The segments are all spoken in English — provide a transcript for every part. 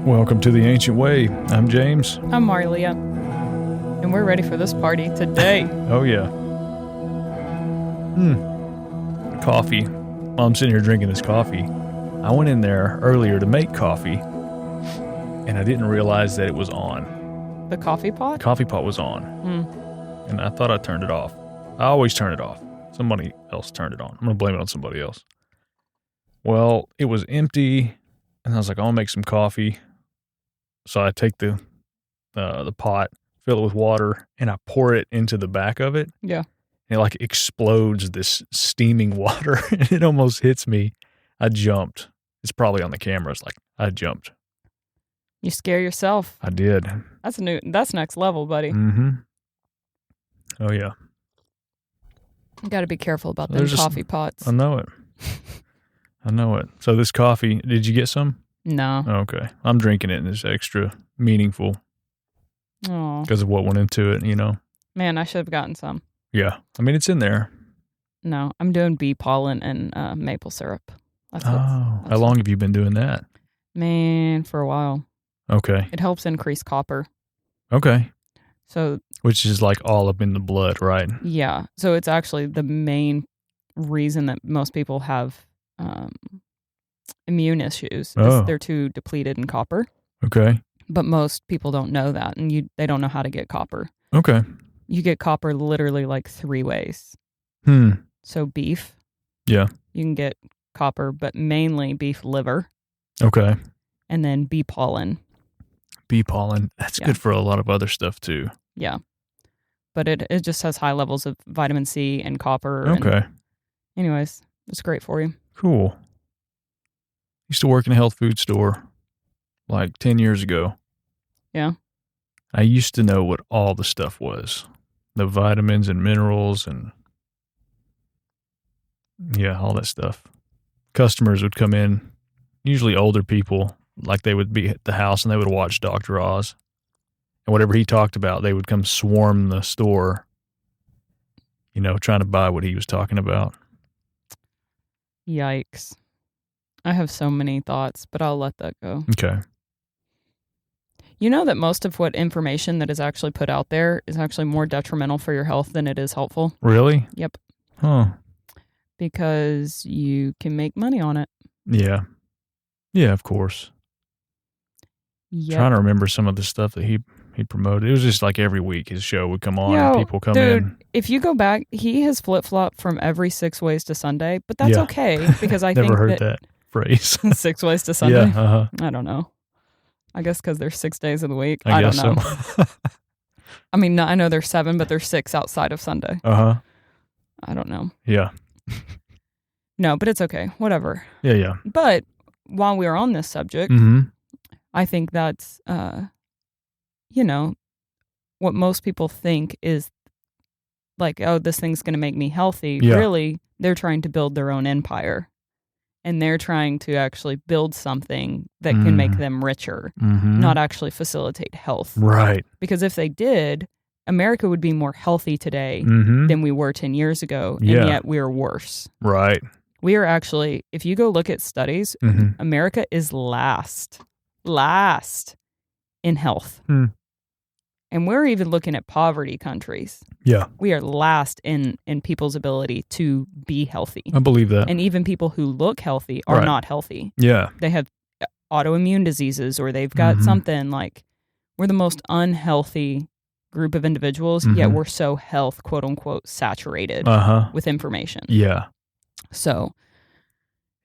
Welcome to The Ancient Way. I'm James. I'm Marlia, and we're ready for this party today. Oh, yeah. Coffee. While I'm sitting here drinking this coffee, I went in there earlier to make coffee, and I didn't realize that it was on. The coffee pot? Coffee pot was on, and I thought I turned it off. I always turn it off. Somebody else turned it on. I'm going to blame it on somebody else. Well, it was empty, and I was like, I'll make some coffee. So I take the pot, fill it with water, and I pour it into the back of it. Yeah. And it like explodes this steaming water, and it almost hits me. I jumped. It's probably on the camera. It's like I jumped. You scare yourself. I did. That's next level, buddy. Mm-hmm. Oh, yeah. You got to be careful about them coffee pots. I know it. I know it. So this coffee, did you get some? No. Okay. I'm drinking it, and it's extra meaningful Oh, because of what went into it, you know? man, I should have gotten some. Yeah. I mean, it's in there. No, I'm doing bee pollen and maple syrup. That's How long have you been doing that? Man, for a while. Okay. It helps increase copper. Okay. So, Which is like all up in the blood, right? yeah. So it's actually the main reason that most people have immune issues. Oh. They're too depleted in copper. Okay. But most people don't know that, and they don't know how to get copper. Okay. You get copper literally like 3 ways. So beef. Yeah. You can get copper, but mainly beef liver, Okay. and then bee pollen. Bee pollen. That's Yeah. good for a lot of other stuff too. Yeah. But it just has high levels of vitamin C and copper. Okay. Anyways, it's great for you. Cool. Used to work in a health food store like 10 years ago. Yeah. I used to know what all the stuff was. The vitamins and minerals and yeah, all that stuff. Customers would come in, usually older people, like they would be at the house and they would watch Dr. Oz. And whatever he talked about, they would come swarm the store, you know, trying to buy what he was talking about. Yikes. I have so many thoughts, but I'll let that go. Okay. You know that most of what information that is actually put out there is actually more detrimental for your health than it is helpful? Really? Yep. Huh. Because you can make money on it. Yeah. Yeah, of course. Yep. Trying to remember some of the stuff that he promoted. It was just like every week his show would come on and people come in. If you go back, he has flip-flopped from every 6 ways to Sunday, but that's Yeah. okay because I Never think heard that phrase. 6 ways to Sunday. Yeah, uh-huh. I don't know. I guess because there's 6 days of the week. I don't guess know. so. I mean, I know there's 7, but there's 6 outside of Sunday. Uh-huh. I don't know. Yeah. No, but it's okay. Whatever. Yeah, yeah. But while we're on this subject, Mm-hmm. I think that's, what most people think is like, oh, this thing's going to make me healthy. Yeah. Really, they're trying to build their own empire. And they're trying to actually build something that can make them richer, not actually facilitate health. Right. Because if they did, America would be more healthy today than we were 10 years ago, and Yeah. yet we're worse. Right. We are actually, if you go look at studies, America is last in health. And we're even looking at poverty countries. Yeah. We are last in people's ability to be healthy. I believe that. And even people who look healthy are Right. not healthy. Yeah. They have autoimmune diseases or they've got something like, we're the most unhealthy group of individuals, yet we're so health, quote unquote, saturated with information. Yeah. So,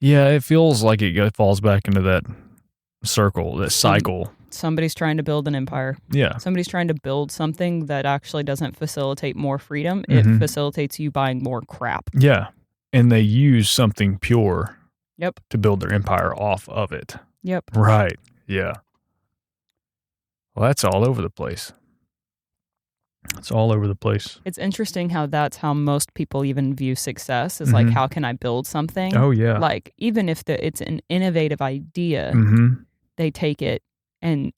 Yeah, it feels like it falls back into that circle, that cycle. somebody's trying to build an empire. Yeah. Somebody's trying to build something that actually doesn't facilitate more freedom. It facilitates you buying more crap. Yeah. And they use something pure Yep. to build their empire off of it. Yep. Right. Yeah. Well, that's all over the place. It's all over the place. It's interesting how that's how most people even view success is like, how can I build something? Oh, yeah. Like, even if it's an innovative idea, they take it and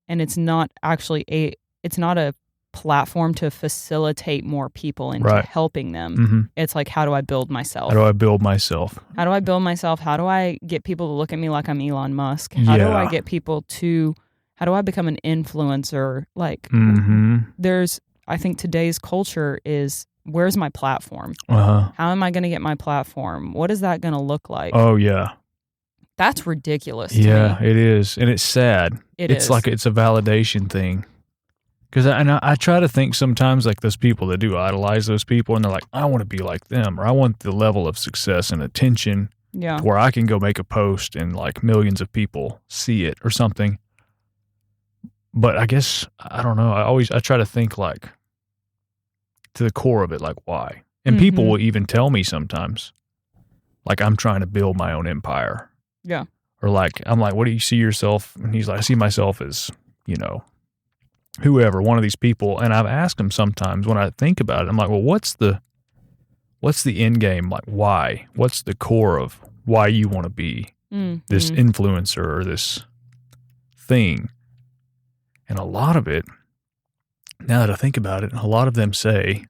it's not actually it's not a platform to facilitate more people into helping them. It's like, how do I build myself? How do I build myself? How do I build myself? How do I get people to look at me like I'm Elon Musk? How do I get people to, how do I become an influencer? Like, I think today's culture is, where's my platform? How am I going to get my platform? What is that going to look like? Oh, yeah. That's ridiculous to me. It is. And it's sad. It's like it's a validation thing. Because I try to think sometimes like those people that do idolize those people, and they're like, I want to be like them, or I want the level of success and attention to where I can go make a post and like millions of people see it or something. But I guess, I don't know. I try to think like to the core of it, like why? And people will even tell me sometimes, like I'm trying to build my own empire. Yeah. Or like, I'm like, what do you see yourself? And he's like, I see myself as, whoever, one of these people. And I've asked him sometimes when I think about it, I'm like, well, what's the end game? Like, why? What's the core of why you want to be this influencer or this thing? And a lot of it, now that I think about it, a lot of them say,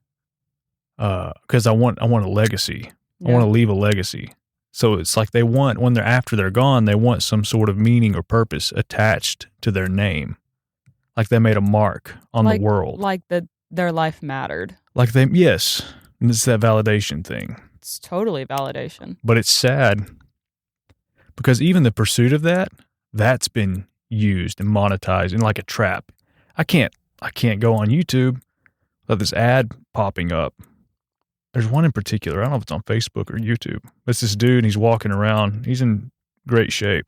because I want a legacy. I want to leave a legacy. So it's like they want, when after they're gone, they want some sort of meaning or purpose attached to their name. Like they made a mark on the world. Like their life mattered. Like yes. And it's that validation thing. It's totally validation. But it's sad because even the pursuit of that's been used and monetized in like a trap. I can't go on YouTube without this ad popping up. There's one in particular. I don't know if it's on Facebook or YouTube. It's this dude and he's walking around. He's in great shape.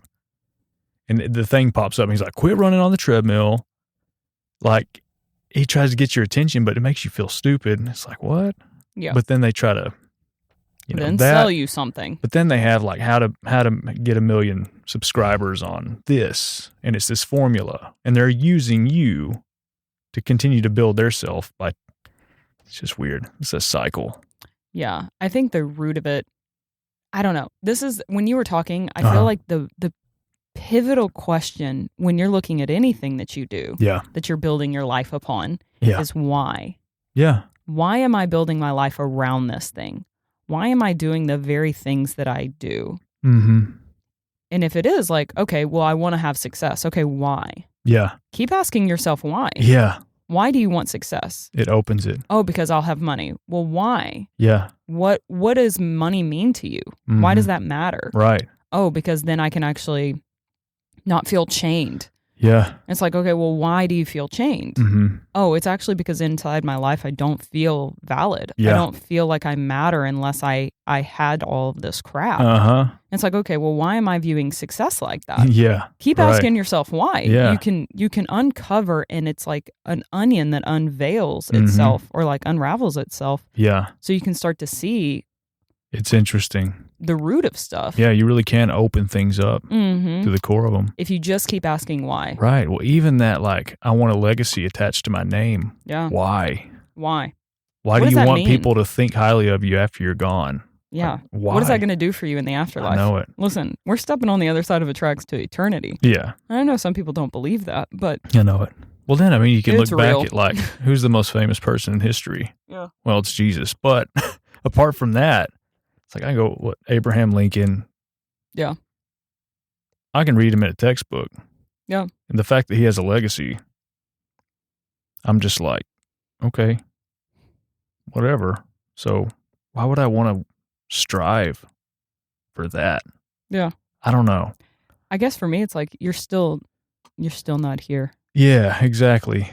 And the thing pops up and he's like, quit running on the treadmill. Like, he tries to get your attention, but it makes you feel stupid. And it's like, what? Yeah. But then they try to, sell you something. But then they have like how to get 1 million subscribers on this. And it's this formula. And they're using you to continue to build their self by, it's just weird. It's a cycle. Yeah. I think the root of it, I don't know. This is, when you were talking, I feel like the pivotal question when you're looking at anything that you do, that you're building your life upon, is why? Yeah. Why am I building my life around this thing? Why am I doing the very things that I do? And if it is like, okay, well, I want to have success. Okay, why? Yeah. Keep asking yourself why. Yeah. Why do you want success? It opens it. Oh, because I'll have money. Well, why? Yeah. What does money mean to you? Why does that matter? Right. Oh, because then I can actually not feel chained. Yeah. It's like, okay, well, why do you feel chained? Oh, it's actually because inside my life, I don't feel valid. I don't feel like I matter unless I had all of this crap. It's like, okay, well, why am I viewing success like that? Yeah. Keep asking yourself why. Yeah. You can uncover, and it's like an onion that unveils itself or like unravels itself. Yeah. So you can start to see. It's interesting. The root of stuff. Yeah, you really can open things up to the core of them. If you just keep asking why. Right. Well, even that, like, I want a legacy attached to my name. Yeah. Why? Why? Why do you want people to think highly of you after you're gone? Yeah. Like, why? What is that going to do for you in the afterlife? I know it. Listen, we're stepping on the other side of the tracks to eternity. Yeah. I know some people don't believe that, but I know it. Well, then, I mean, you can look back real. at, like, who's the most famous person in history? Yeah. Well, it's Jesus. But apart from that, it's like I go, what, Abraham Lincoln. Yeah. I can read him in a textbook. Yeah. And the fact that he has a legacy, I'm just like, okay, whatever. So why would I want to strive for that? Yeah. I don't know. I guess for me, it's like you're still not here. Yeah, exactly.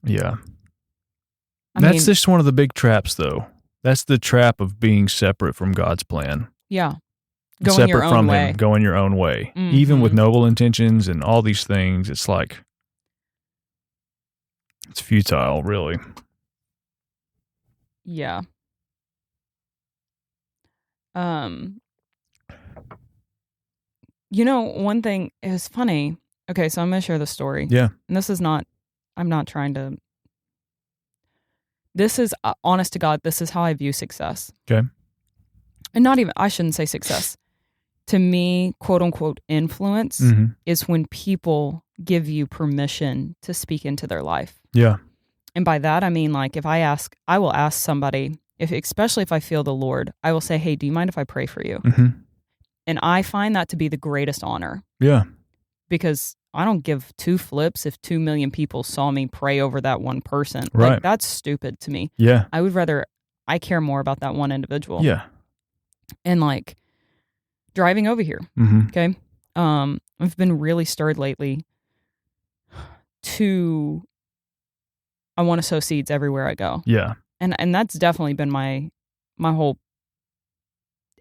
Yeah. That's just one of the big traps, though. That's the trap of being separate from God's plan. Yeah. Going separate your own from way. Him, going your own way. Even with noble intentions and all these things, it's like, it's futile, really. Yeah. One thing is funny. Okay, so I'm going to share the story. Yeah. And I'm not trying to, this is honest to God, this is how I view success. Okay. And I shouldn't say success. To me, quote unquote, influence is when people give you permission to speak into their life. Yeah. And by that, I mean, like, I will ask somebody, especially if I feel the Lord, I will say, hey, do you mind if I pray for you? Mm-hmm. And I find that to be the greatest honor. Yeah. Because I don't give two flips if 2 million people saw me pray over that one person. Right. Like, that's stupid to me. Yeah. I care more about that one individual. Yeah. And like driving over here, mm-hmm. okay? I've been really stirred lately I want to sow seeds everywhere I go. Yeah. And that's definitely been my whole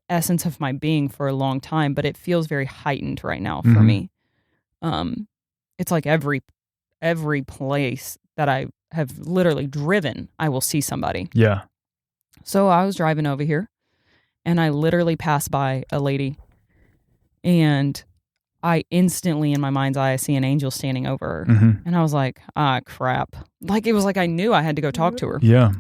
essence of my being for a long time, but it feels very heightened right now for me. It's like every place that I have literally driven, I will see somebody. Yeah. So I was driving over here and I literally passed by a lady and I instantly in my mind's eye, I see an angel standing over her. Mm-hmm. And I was like, crap. Like, it was like I knew I had to go talk to her. Yeah.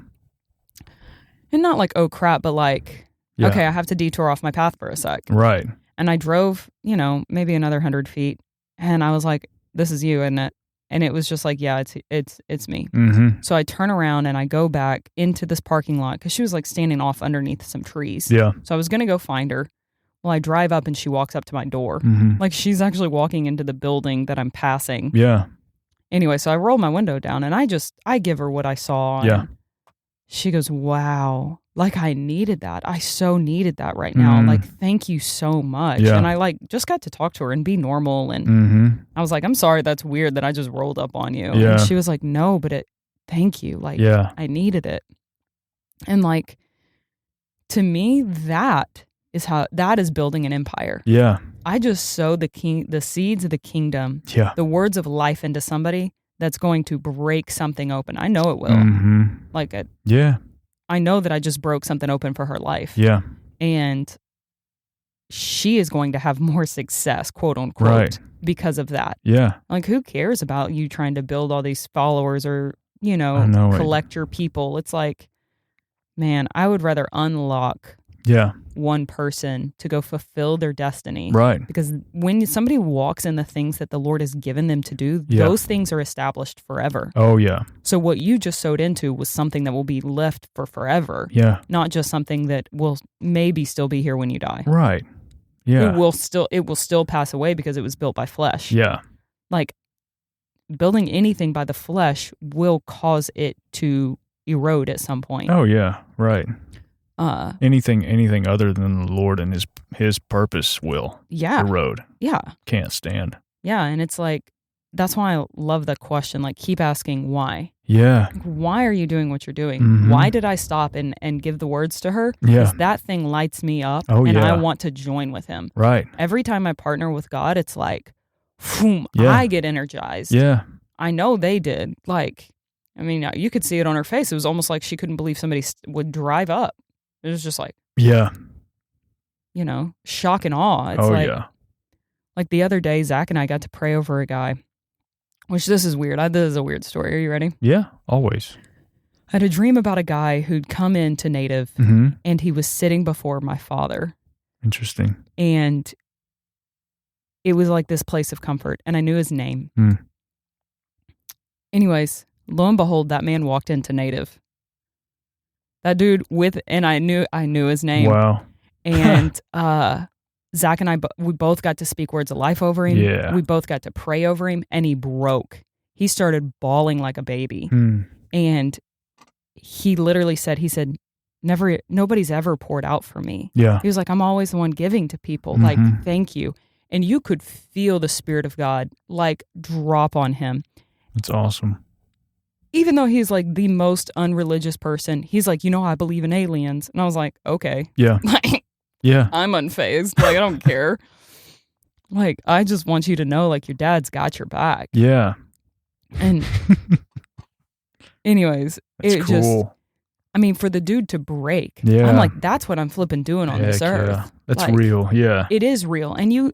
And not like, oh, crap, but like, okay, I have to detour off my path for a sec. Right. And I drove, maybe another 100 feet. And I was like, this is you, isn't it? And it was just like, yeah, it's me. Mm-hmm. So I turn around and I go back into this parking lot because she was like standing off underneath some trees. Yeah. So I was going to go find her. Well, I drive up and she walks up to my door. Mm-hmm. Like she's actually walking into the building that I'm passing. Yeah. Anyway, so I roll my window down and I give her what I saw. Yeah. She goes, wow, like I needed that. I so needed that right now. Like, thank you so much. Yeah. And I like just got to talk to her and be normal. And I was like, I'm sorry, that's weird that I just rolled up on you. Yeah. And she was like, no, but thank you. Like, I needed it. And like, to me, that is building an empire. Yeah. I just sow the seeds of the kingdom, the words of life into somebody that's going to break something open. I know it will. Like, I know that I just broke something open for her life. Yeah. And she is going to have more success, quote unquote, because of that. Yeah. Like, who cares about you trying to build all these followers or, collect your people? It's like, man, I would rather unlock one person to go fulfill their destiny. Right. Because when somebody walks in the things that the Lord has given them to do, those things are established forever. Oh, yeah. So what you just sowed into was something that will be left for forever. Yeah. Not just something that will maybe still be here when you die. Right. Yeah. It will still pass away because it was built by flesh. Yeah. Like, building anything by the flesh will cause it to erode at some point. Oh, yeah. Right. Anything other than the Lord and his purpose will erode. Yeah. Can't stand. Yeah. And it's like, that's why I love the question. Like, keep asking why. Yeah. Like, why are you doing what you're doing? Why did I stop and give the words to her? Because that thing lights me up I want to join with him. Right. Every time I partner with God, it's like, boom, I get energized. Yeah. I know they did. Like, I mean, you could see it on her face. It was almost like she couldn't believe somebody would drive up. It was just like, shock and awe. It's like the other day, Zach and I got to pray over a guy, which this is weird. This is a weird story. Are you ready? Yeah, always. I had a dream about a guy who'd come into Native and he was sitting before my father. Interesting. And it was like this place of comfort. And I knew his name. Anyways, lo and behold, that man walked into Native. That dude and I knew his name. Wow. And Zach and I, we both got to speak words of life over him. Yeah. We both got to pray over him, and he broke. He started bawling like a baby. And he literally said, nobody's ever poured out for me. Yeah. He was like, I'm always the one giving to people. Like, thank you. And you could feel the Spirit of God like drop on him. That's awesome. Even though he's like the most unreligious person, he's like, I believe in aliens. And I was like, okay. Yeah. Like, I'm unfazed. Like, I don't care. Like, I just want you to know, like, your dad's got your back. Yeah. And anyways, that's it cool. for the dude to break. Yeah. I'm like, that's what I'm flipping doing on this earth. Yeah. That's like, real. Yeah. It is real. And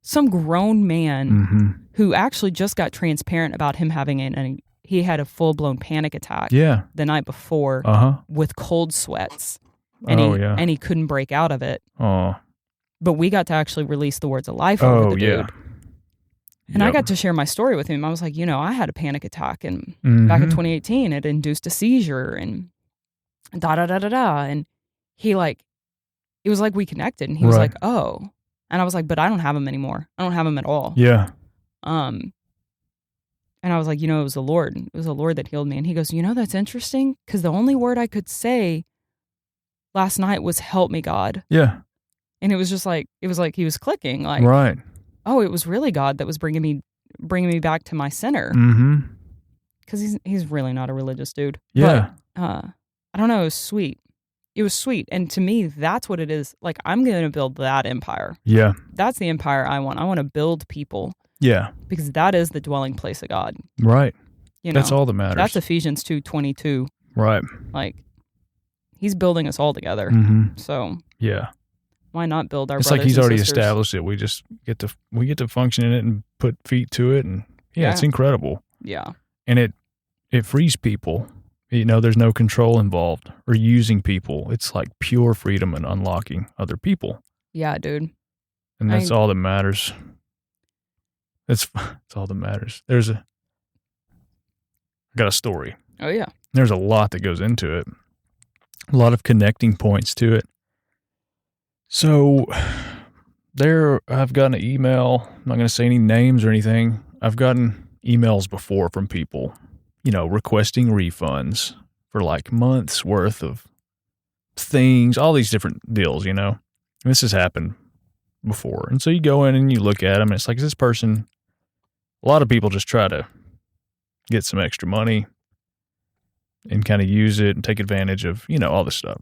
some grown man who actually just got transparent about him having he had a full-blown panic attack the night before with cold sweats. And he couldn't break out of it. Oh. But we got to actually release the words of life over the dude. And I got to share my story with him. I was like, I had a panic attack and back in 2018, it induced a seizure and da-da-da-da-da. And he it was like we connected and he was like, oh. And I was like, but I don't have them anymore. I don't have them at all. Yeah. And I was like, it was the Lord. It was the Lord that healed me. And he goes, that's interesting because the only word I could say last night was help me, God. Yeah. And it was just like, he was clicking right. Oh, it was really God that was bringing me back to my center. Mm-hmm. Because he's really not a religious dude. Yeah. But, I don't know. It was sweet. It was sweet. And to me, that's what it is. Like, I'm going to build that empire. Yeah. That's the empire I want. I want to build people. Yeah. Because that is the dwelling place of God. Right. That's all that matters. That's Ephesians 2:22. Right. Like, he's building us all together. Mm-hmm. So. Yeah. Why not build our It's brothers like he's already sisters? established it. We just get to function in it and put feet to it. And it's incredible. Yeah. And it frees people. There's no control involved or using people. It's like pure freedom and unlocking other people. Yeah, dude. And that's all that matters. That's all that matters. I got a story. Oh, yeah. There's a lot that goes into it. A lot of connecting points to it. So I've gotten an email. I'm not going to say any names or anything. I've gotten emails before from people, requesting refunds for like months worth of things, all these different deals, And this has happened before. And so you go in and you look at them and it's like, is this person, a lot of people just try to get some extra money and kind of use it and take advantage of, all this stuff.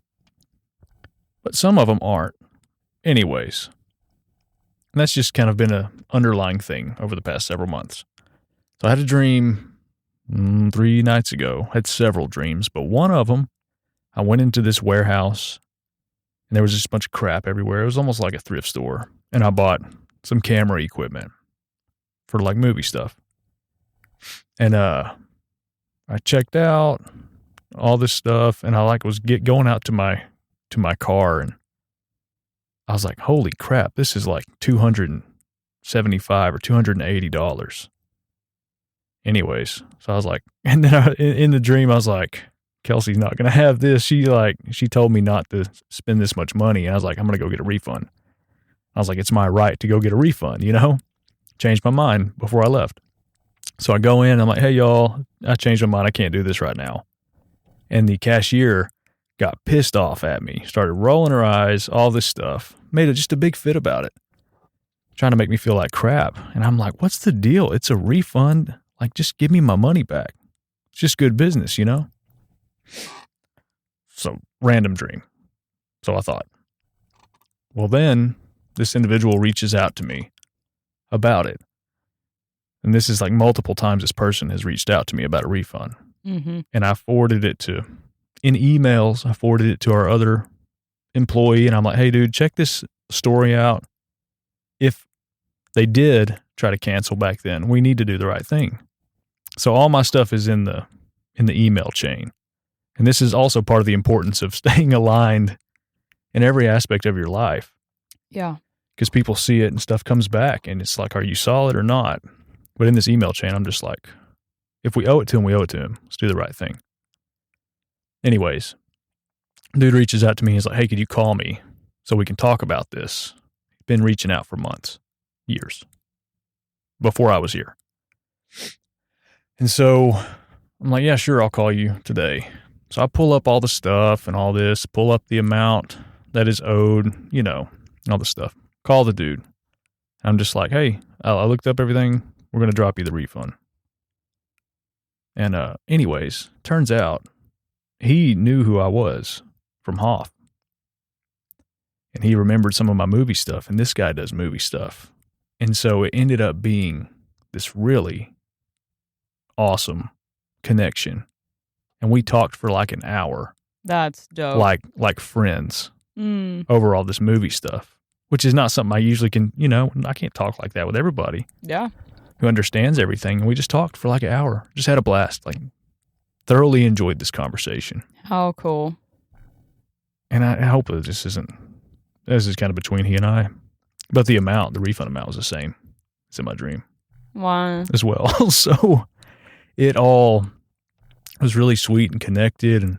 But some of them aren't. Anyways, and that's just kind of been an underlying thing over the past several months. So I had a dream 3 nights ago. I had several dreams, but one of them, I went into this warehouse and there was just a bunch of crap everywhere. It was almost like a thrift store. And I bought some camera equipment for like movie stuff. And I checked out all this stuff and I was going out to my car and I was like, holy crap, this is like $275 or $280. Anyways, so I was like, and then in the dream, I was like, Kelsey's not going to have this. She told me not to spend this much money. And I was like, I'm going to go get a refund. I was like, it's my right to go get a refund, Changed my mind before I left. So I go in, I'm like, hey, y'all, I changed my mind. I can't do this right now. And the cashier got pissed off at me, started rolling her eyes, all this stuff, made just a big fit about it, trying to make me feel like crap. And I'm like, what's the deal? It's a refund. Like, just give me my money back. It's just good business, So, random dream. So I thought, well, then this individual reaches out to me about it. And this is like multiple times this person has reached out to me about a refund. Mm-hmm. And I forwarded it in emails, I forwarded it to our other employee. And I'm like, hey, dude, check this story out. If they did try to cancel back then, we need to do the right thing. So all my stuff is in the email chain. And this is also part of the importance of staying aligned in every aspect of your life. Yeah. Because people see it and stuff comes back and it's like, are you solid or not? But in this email chain, I'm just like, if we owe it to him, we owe it to him. Let's do the right thing. Anyways, dude reaches out to me. He's like, hey, could you call me so we can talk about this? Been reaching out for months, years, before I was here. And so I'm like, yeah, sure, I'll call you today. So I pull up all the stuff and all this, pull up the amount that is owed, all the stuff. Call the dude. I'm just like, hey, I looked up everything. We're going to drop you the refund. And anyways, turns out he knew who I was from Hoff. And he remembered some of my movie stuff. And this guy does movie stuff. And so it ended up being this really awesome connection. And we talked for like an hour. That's dope. Like friends over all this movie stuff, which is not something I usually can, I can't talk like that with everybody. Yeah. Who understands everything. And we just talked for like an hour. Just had a blast. Like, thoroughly enjoyed this conversation. How cool. And I hope that this is kind of between he and I. But the refund amount was the same. It's in my dream. Wow. as well. So it all was really sweet and connected. And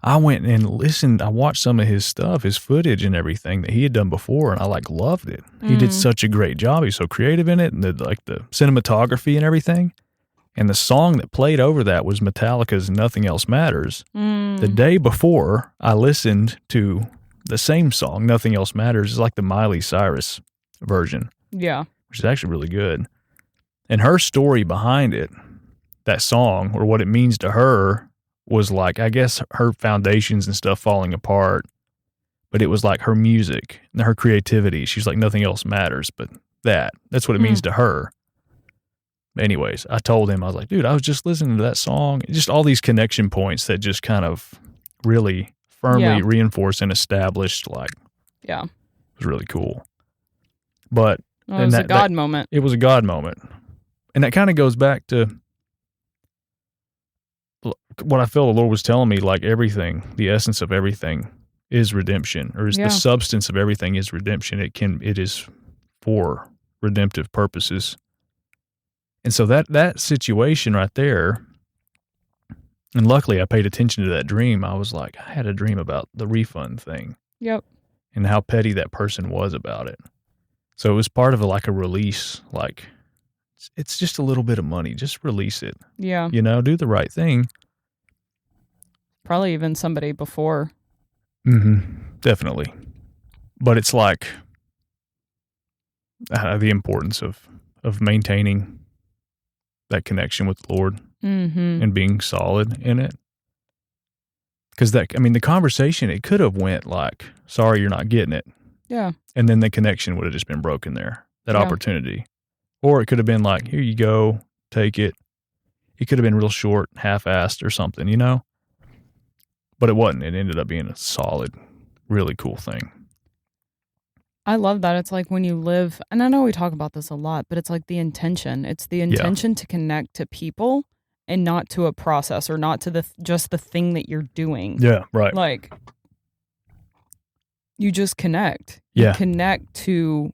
I went and listened. I watched some of his stuff, his footage and everything that he had done before, and I loved it. He did such a great job. He's so creative in it, and the cinematography and everything. And the song that played over that was Metallica's Nothing Else Matters. The day before, I listened to the same song, Nothing Else Matters. It's like the Miley Cyrus version. Yeah. Which is actually really good. And her story behind it, that song, or what it means to her, was I guess her foundations and stuff falling apart. But it was her music and her creativity. She's like, nothing else matters but that's what it means to her. Anyways, I told him, I was like, dude, I was just listening to that song. Just all these connection points that just kind of really firmly reinforced and established, yeah, it was really cool. But it was a God moment. It was a God moment. And that kind of goes back to what I feel the Lord was telling me, everything, the essence of everything is redemption, or is the substance of everything is redemption. It is for redemptive purposes. And so that situation right there, and luckily I paid attention to that dream. I was I had a dream about the refund thing. Yep. And how petty that person was about it. So it was part of a release, it's just a little bit of money. Just release it. Yeah. Do the right thing. Probably even somebody before. Definitely. But it's the importance of maintaining that connection with the Lord and being solid in it. Because the conversation, it could have went sorry, you're not getting it. Yeah. And then the connection would have just been broken there, that opportunity. Or it could have been here you go, take it. It could have been real short, half-assed or something, But it wasn't. It ended up being a solid, really cool thing. I love that. It's when you live, and I know we talk about this a lot, but it's the intention. It's the intention to connect to people and not to a process or not to just the thing that you're doing. Yeah, right. You just connect. Yeah. You connect to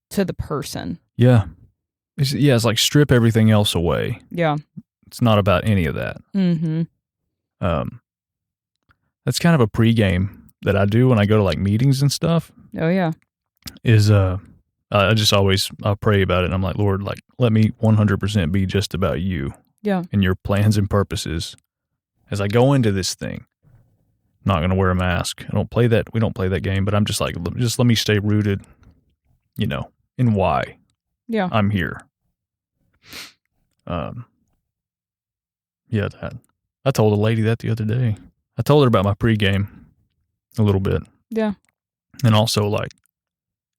the person. Yeah. It's strip everything else away. Yeah. It's not about any of that. That's kind of a pregame that I do when I go to meetings and stuff. Oh yeah. Is I just always I pray about it, and I'm like, Lord, let me 100% be just about you. Yeah. And your plans and purposes. As I go into this thing, I'm not going to wear a mask. We don't play that game, but I'm just just let me stay rooted, in why I'm here. Yeah, that. I told a lady that the other day. I told her about my pregame a little bit. Yeah. And also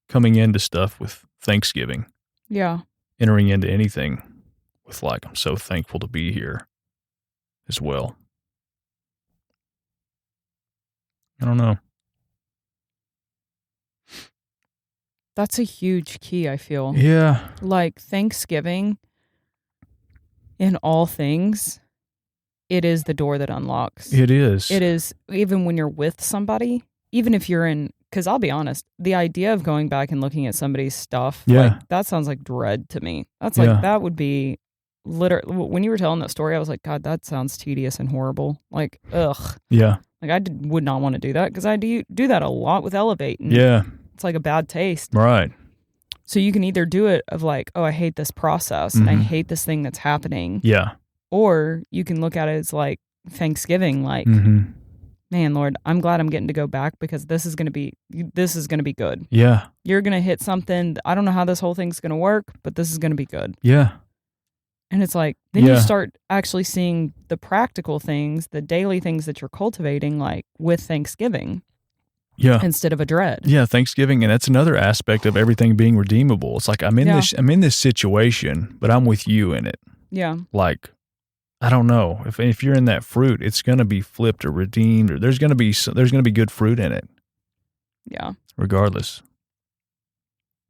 coming into stuff with Thanksgiving. Yeah. Entering into anything with I'm so thankful to be here as well. I don't know. That's a huge key, I feel. Yeah. Thanksgiving in all things, it is the door that unlocks. It is. It is, even when you're with somebody, even if you're in, because I'll be honest, the idea of going back and looking at somebody's stuff, that sounds like dread to me. That's that would be literally, when you were telling that story, I was like, God, that sounds tedious and horrible. Ugh. Yeah. I would not want to do that, because I do that a lot with Elevate. And it's a bad taste. Right. So you can either do it of oh, I hate this process and I hate this thing that's happening. Yeah. Or you can look at it as Thanksgiving, man, Lord, I'm glad I'm getting to go back, because this is going to be good. Yeah. You're going to hit something. I don't know how this whole thing's going to work, but this is going to be good. Yeah. And it's then you start actually seeing the practical things, the daily things that you're cultivating, with Thanksgiving. Yeah. Instead of a dread. Yeah, Thanksgiving, and that's another aspect of everything being redeemable. It's I'm in this situation, but I'm with you in it. Yeah. I don't know, if you're in that fruit, it's going to be flipped or redeemed, or there's going to be good fruit in it. Yeah. Regardless.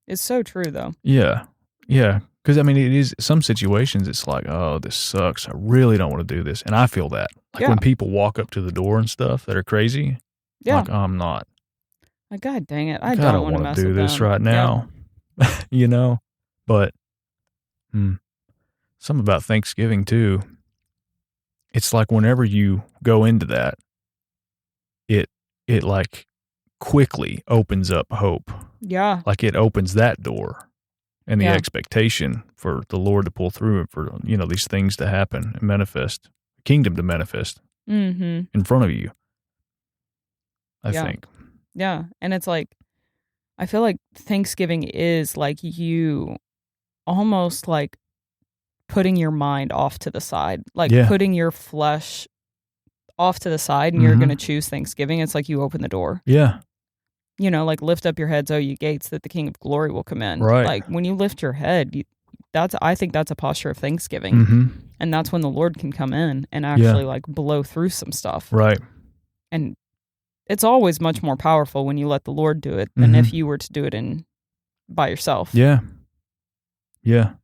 It's so true though. Yeah. Yeah. Because it is, some situations it's oh, this sucks. I really don't want to do this. And I feel that. When people walk up to the door and stuff that are crazy. Yeah. Oh, I'm not. God dang it. I don't want to do this right now. But Something about Thanksgiving too. It's like whenever you go into that, it like quickly opens up hope. Yeah. Like it opens that door and the expectation for the Lord to pull through and for, these things to happen and manifest, the kingdom to manifest in front of you. I think. Yeah. And it's like, I feel like Thanksgiving is like you almost like putting your mind off to the side, like putting your flesh off to the side, and you're going to choose Thanksgiving. It's like you open the door. Yeah. Like lift up your heads, O you gates, that the King of Glory will come in. Right. Like when you lift your head, I think that's a posture of Thanksgiving. And that's when the Lord can come in and actually like blow through some stuff. Right. And it's always much more powerful when you let the Lord do it than if you were to do it by yourself. Yeah. Yeah.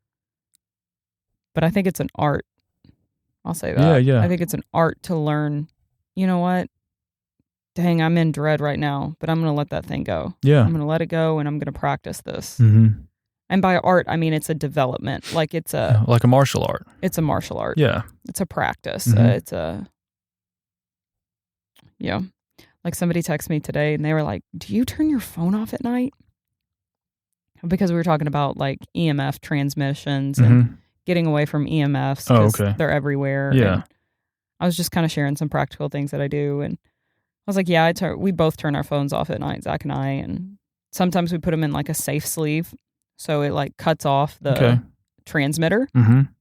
But I think it's an art. I'll say that. Yeah. I think it's an art to learn, you know what? Dang, I'm in dread right now, but I'm going to let that thing go. Yeah. I'm going to let it go, and I'm going to practice this. And by art, I mean it's a development. Like it's like a martial art. It's a martial art. Yeah. It's a practice. Like somebody texted me today, and they were like, do you turn your phone off at night? Because we were talking about like EMF transmissions and getting away from EMFs because they're everywhere. Yeah. And I was just kind of sharing some practical things that I do. And I was like, yeah, we both turn our phones off at night, Zach and I. And sometimes we put them in like a safe sleeve. So it like cuts off the transmitter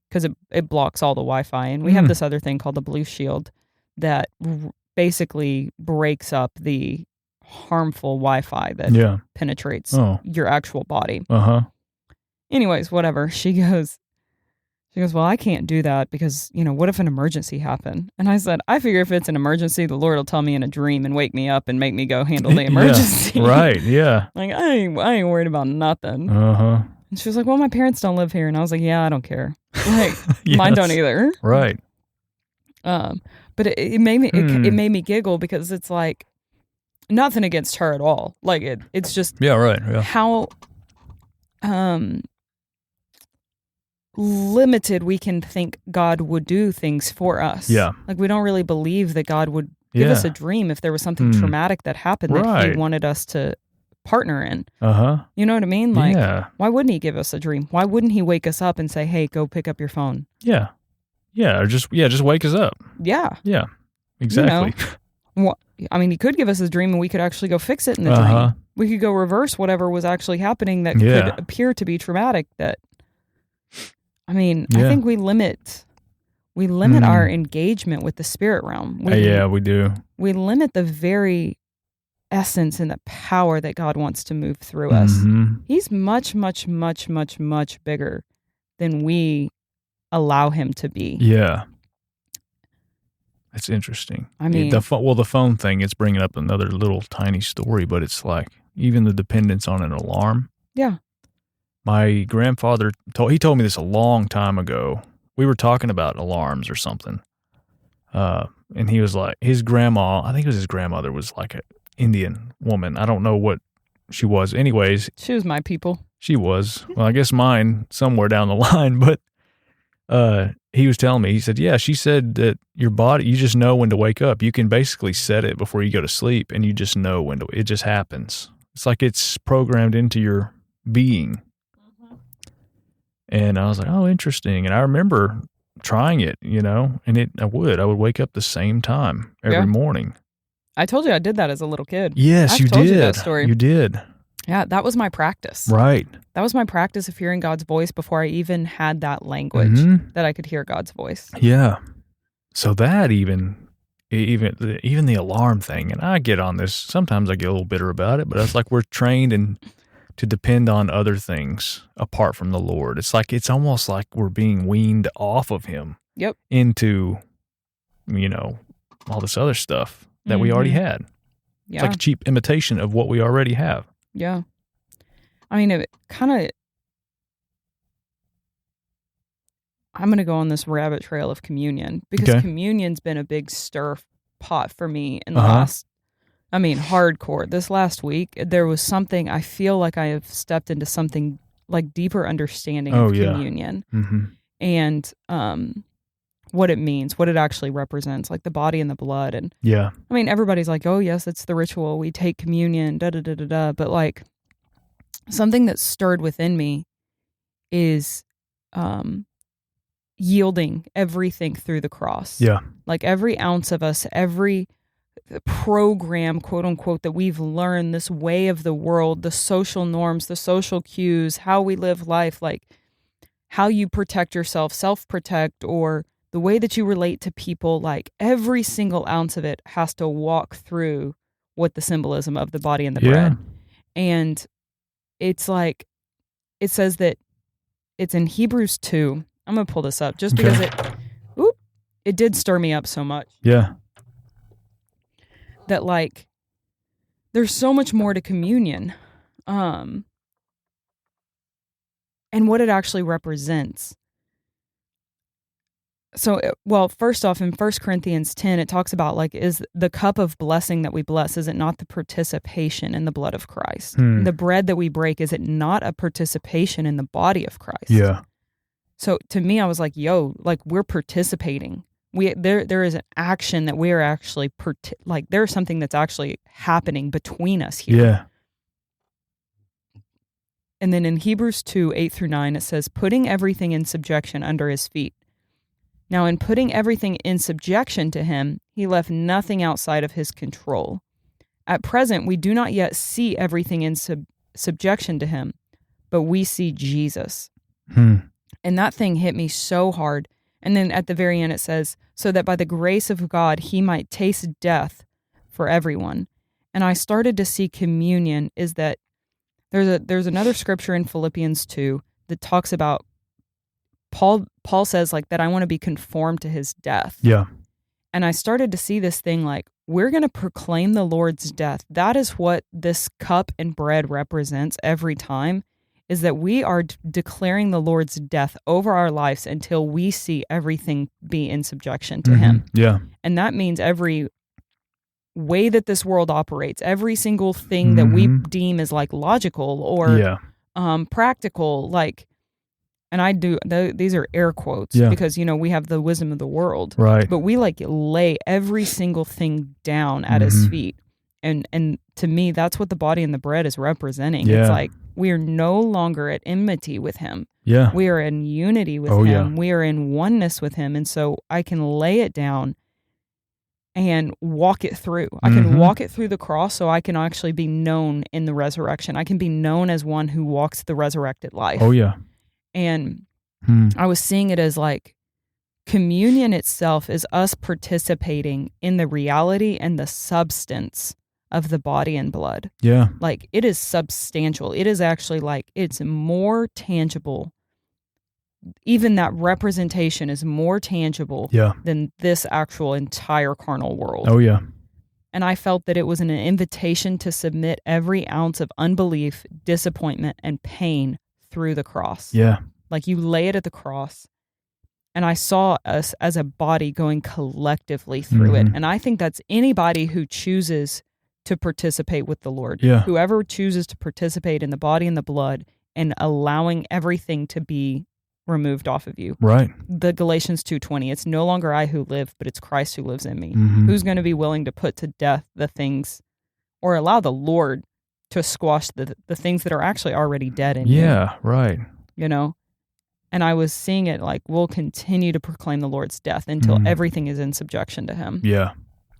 because it blocks all the Wi-Fi. And we have this other thing called the Blue Shield that basically breaks up the harmful Wi-Fi that penetrates your actual body. Anyways, whatever. She goes, well, I can't do that because, what if an emergency happened? And I said, I figure if it's an emergency, the Lord will tell me in a dream and wake me up and make me go handle the emergency. Right, yeah. Like, I ain't worried about nothing. And she was like, well, my parents don't live here. And I was like, yeah, I don't care. Like, mine don't either. Right. But it made me it made me giggle because it's like, nothing against her at all. Like, it's just how limited we can think God would do things for us. Yeah. Like we don't really believe that God would give us a dream if there was something traumatic that happened that he wanted us to partner in. You know what I mean? Like, why wouldn't he give us a dream? Why wouldn't he wake us up and say, hey, go pick up your phone? Yeah. Yeah. Or just wake us up. Yeah. Yeah. Exactly. Well, I mean, he could give us a dream and we could actually go fix it in the dream. We could go reverse whatever was actually happening that could appear to be traumatic. I think we limit our engagement with the spirit realm. We do. We limit the very essence and the power that God wants to move through us. He's much, much, much, much, much bigger than we allow him to be. Yeah. It's interesting. I mean, the phone thing, it's bringing up another little tiny story, but it's like even the dependence on an alarm. Yeah. My grandfather told me this a long time ago. We were talking about alarms or something. And he was like, his grandma, I think it was his grandmother, was like an Indian woman. I don't know what she was. Anyways. She was my people. She was. Well, I guess mine somewhere down the line. But he was telling me, he said, yeah, she said that your body, you just know when to wake up. You can basically set it before you go to sleep and you just know when it just happens. It's like it's programmed into your being. And I was like, oh, interesting. And I remember trying it, and I would wake up the same time every morning. I told you I did that as a little kid. Yes, you did. Told you that story. You did. Yeah, that was my practice. Right. That was my practice of hearing God's voice before I even had that language that I could hear God's voice. Yeah. So that even the alarm thing, and I get on this, sometimes I get a little bitter about it, but it's like we're trained to depend on other things apart from the Lord. It's almost like we're being weaned off of him. Yep. Into, all this other stuff that we already had. Yeah. It's like a cheap imitation of what we already have. Yeah. I mean, it kind of, I'm going to go on this rabbit trail of communion because communion's been a big stir pot for me in the last, hardcore. This last week, there was something, I feel like I have stepped into something like deeper understanding of communion and what it means, what it actually represents, like the body and the blood. And I mean, everybody's like, oh yes, it's the ritual. We take communion, da da da da da. But like something that stirred within me is yielding everything through the cross. Yeah. Like every ounce of us, every program, quote unquote, that we've learned, this way of the world, the social norms, the social cues, how we live life, like how you protect yourself, self-protect, or the way that you relate to people, like every single ounce of it has to walk through what the symbolism of the body and the bread. And it's like, it says that it's in Hebrews 2. I'm going to pull this up just because it did stir me up so much. Yeah. That like, there's so much more to communion. And what it actually represents. So, well, first off, in 1 Corinthians 10, it talks about like, is the cup of blessing that we bless, is it not the participation in the blood of Christ? The bread that we break, is it not a participation in the body of Christ? Yeah. So to me, I was like, yo, like we're participating. There is an action that we are actually, like there's something that's actually happening between us here. Yeah. And then in Hebrews 2, 8-9, it says, putting everything in subjection under his feet. Now, in putting everything in subjection to him, he left nothing outside of his control. At present, we do not yet see everything in subjection to him, but we see Jesus. And that thing hit me so hard. And then at the very end, it says, so that by the grace of God, he might taste death for everyone. And I started to see communion is that there's another scripture in Philippians 2 that talks about Paul says like that I want to be conformed to his death. Yeah. And I started to see this thing like, we're going to proclaim the Lord's death. That is what this cup and bread represents every time, is that we are declaring the Lord's death over our lives until we see everything be in subjection to him. Yeah. And that means every way that this world operates, every single thing that we deem as like logical or practical, like, and I do, these are air quotes because, you know, we have the wisdom of the world, right? But we like lay every single thing down at his feet. And to me, that's what the body and the bread is representing. It's like, we are no longer at enmity with him. Yeah. We are in unity with him. Yeah. We are in oneness with him. And so I can lay it down and walk it through. I can walk it through the cross so I can actually be known in the resurrection. I can be known as one who walks the resurrected life. Oh, yeah. And I was seeing it as like communion itself is us participating in the reality and the substance of the body and blood. Yeah. Like it is substantial. It is actually like, it's more tangible. Even that representation is more tangible than this actual entire carnal world. Oh, yeah. And I felt that it was an invitation to submit every ounce of unbelief, disappointment, and pain through the cross. Yeah. Like you lay it at the cross. And I saw us as a body going collectively through it. And I think that's anybody who chooses to participate with the Lord. Yeah. Whoever chooses to participate in the body and the blood and allowing everything to be removed off of you. Right. The Galatians 2:20, it's no longer I who live, but it's Christ who lives in me. Who's going to be willing to put to death the things or allow the Lord to squash the things that are actually already dead in you? Yeah, right. You know? And I was seeing it like, we'll continue to proclaim the Lord's death until everything is in subjection to him. Yeah.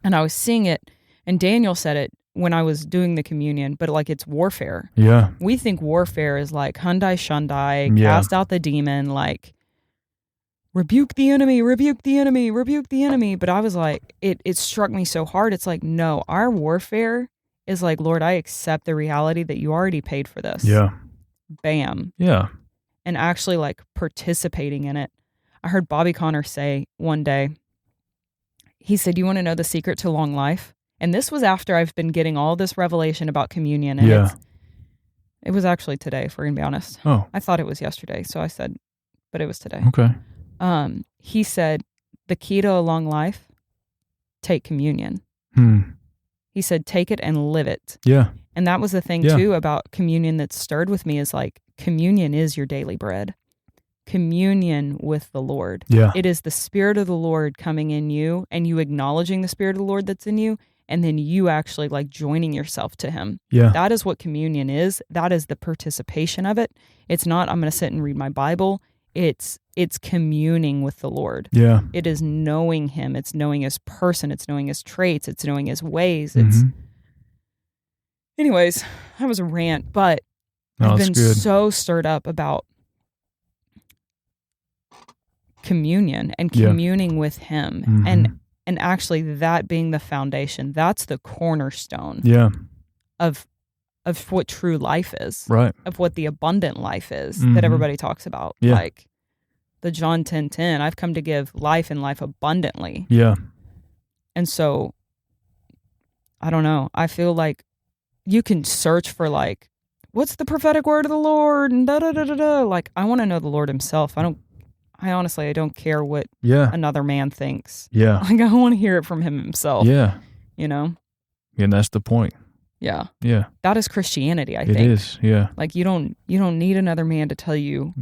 And I was seeing it, and Daniel said it when I was doing the communion, but like it's warfare. Yeah. We think warfare is like Hyundai Shundai, cast out the demon, like rebuke the enemy, rebuke the enemy, rebuke the enemy. But I was like, it struck me so hard. It's like, no, our warfare is like, Lord, I accept the reality that you already paid for this. Yeah. Bam. Yeah. And actually like participating in it. I heard Bobby Conner say one day, he said, you want to know the secret to long life? And this was after I've been getting all this revelation about communion. And it was actually today, if we're going to be honest. Oh. I thought it was yesterday. So I said, but it was today. Okay. He said, the key to a long life, take communion. He said, take it and live it. Yeah. And that was the thing too about communion that stirred with me is like, communion is your daily bread. Communion with the Lord. Yeah. It is the Spirit of the Lord coming in you and you acknowledging the Spirit of the Lord that's in you, and then you actually like joining yourself to him. Yeah. That is what communion is. That is the participation of it. It's not, I'm going to sit and read my Bible. It's communing with the Lord. Yeah. It is knowing him. It's knowing his person. It's knowing his traits. It's knowing his ways. It's Anyways, that was a rant, but I've been so stirred up about communion and communing with him, and actually that being the foundation. That's the cornerstone of what true life is, right? Of what the abundant life is that everybody talks about, like the John 10:10. I've come to give life and life abundantly. Yeah. And so, I don't know. I feel like you can search for like, what's the prophetic word of the Lord and da da da da da. Like, I want to know the Lord himself. I honestly don't care what another man thinks. Yeah. Like, I want to hear it from him himself. Yeah. You know? And that's the point. Yeah. Yeah. That is Christianity, I think. It is, yeah. Like, you don't need another man to tell you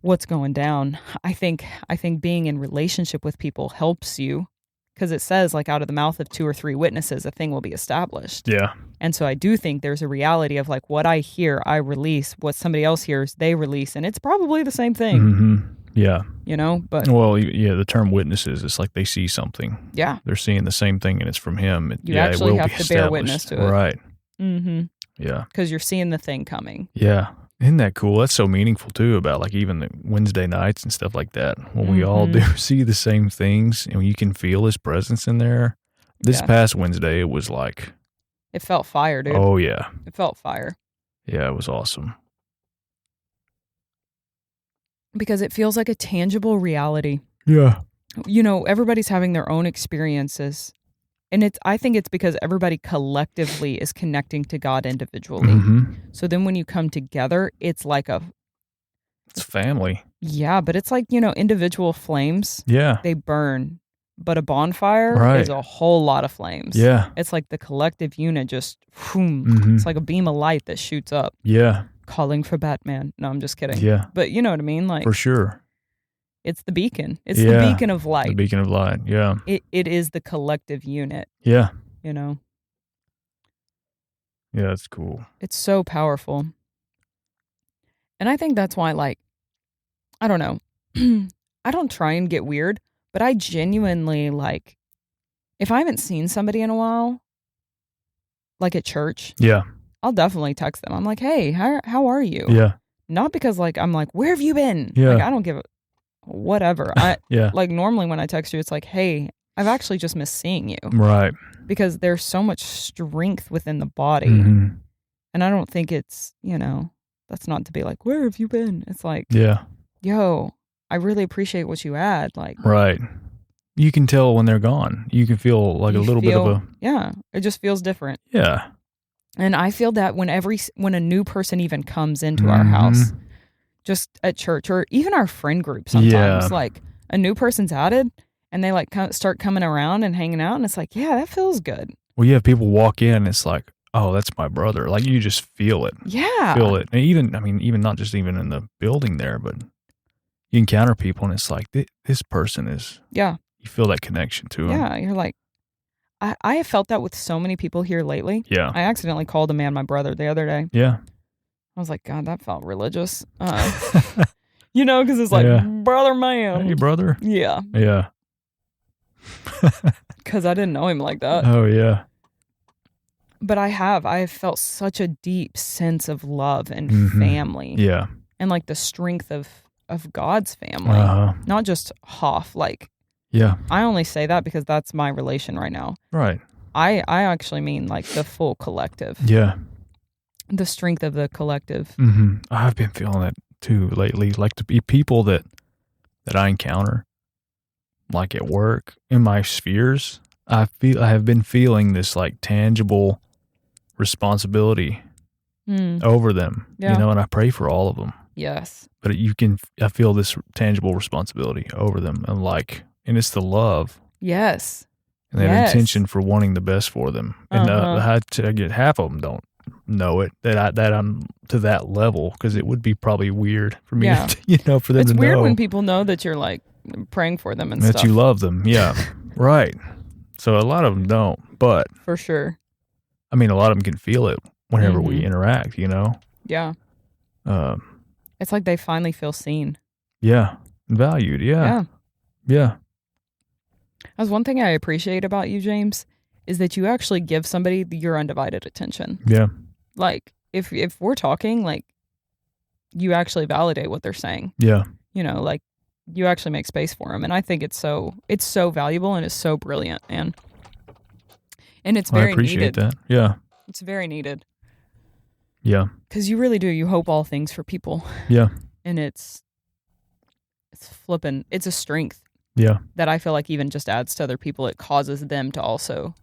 what's going down. I think being in relationship with people helps you, because it says, like, out of the mouth of 2 or 3 witnesses, a thing will be established. Yeah. And so I do think there's a reality of, like, what I hear, I release. What somebody else hears, they release. And it's probably the same thing. Mm-hmm. Yeah. You know? But well, yeah, the term witnesses, it's like they see something. Yeah. They're seeing the same thing and it's from him. You actually have to bear witness to it. Right. Mm-hmm. Yeah. Because you're seeing the thing coming. Yeah. Isn't that cool? That's so meaningful too, about like even the Wednesday nights and stuff like that, when we all do see the same things and you can feel his presence in there. This past Wednesday, it was like... It felt fire, dude. Oh, yeah. It felt fire. Yeah, it was awesome. Because it feels like a tangible reality. Yeah. You know, everybody's having their own experiences. And I think it's because everybody collectively is connecting to God individually. Mm-hmm. So then when you come together, it's like it's family. Yeah, but it's like, you know, individual flames. Yeah. They burn. But a bonfire is a whole lot of flames. Yeah. It's like the collective unit just, it's like a beam of light that shoots up. Yeah. Calling for Batman. No, I'm just kidding. Yeah. But you know what I mean? Like, for sure. It's the beacon. It's the beacon of light. The beacon of light, yeah. It is the collective unit. Yeah. You know? Yeah, that's cool. It's so powerful. And I think that's why, like, I don't know. I don't try and get weird, but I genuinely, like, if I haven't seen somebody in a while, like at church, I'll definitely text them. I'm like, hey, how are you? Yeah. Not because, like, I'm like, where have you been? Yeah. Like, I don't give a whatever. Like, normally when I text you, it's like, hey, I've actually just missed seeing you. Right. Because there's so much strength within the body. Mm-hmm. And I don't think it's, you know, that's not to be like, where have you been? It's like, yo, I really appreciate what you add. Like, right. You can tell when they're gone. You can feel like a little bit of a... Yeah. It just feels different. Yeah. And I feel that when a new person even comes into our house, just at church or even our friend group sometimes, like a new person's added and they like start coming around and hanging out, and it's like, yeah, that feels good. Well, you have people walk in and it's like, oh, that's my brother. Like, you just feel it. Yeah. Feel it. And even not just even in the building there, but you encounter people and it's like, this person is... Yeah. You feel that connection to them. Yeah. You're like, I have felt that with so many people here lately. Yeah. I accidentally called a man my brother the other day. Yeah. I was like, God, that felt religious. You know, because it's like, brother man. Hey, brother. Yeah. Yeah. Because I didn't know him like that. Oh, yeah. But I have felt such a deep sense of love and family. Yeah. And like the strength of God's family. Not just Hoff. Like, yeah. I only say that because that's my relation right now. Right. I actually mean like the full collective. Yeah. The strength of the collective. Mm-hmm. I've been feeling that too lately. Like, to be people that I encounter, like at work, in my spheres, I have been feeling this like tangible responsibility over them. Yeah. You know, and I pray for all of them. Yes. But I feel this tangible responsibility over them, and it's the love. Yes. And that intention for wanting the best for them. And I get half of them don't know it, that I'm to that level, because it would be probably weird for me, Yeah. to, for them it's to know. It's weird when people know that you're like praying for them and that stuff. you love them. Yeah. Right. So a lot of them don't, but for sure. I mean, a lot of them can feel it whenever we interact, Yeah. It's like they finally feel seen. Yeah. Valued. Yeah. Yeah. That's one thing I appreciate about you, James, is that you actually give somebody your undivided attention. Yeah. Like if we're talking, like you actually validate what they're saying. Yeah. Like you actually make space for them. And I think it's so valuable and it's so brilliant. And it's very needed. I appreciate that. Yeah. It's very needed. Yeah. Because you really do. You hope all things for people. Yeah. And it's flipping. It's a strength. Yeah. That I feel like even just adds to other people. It causes them to also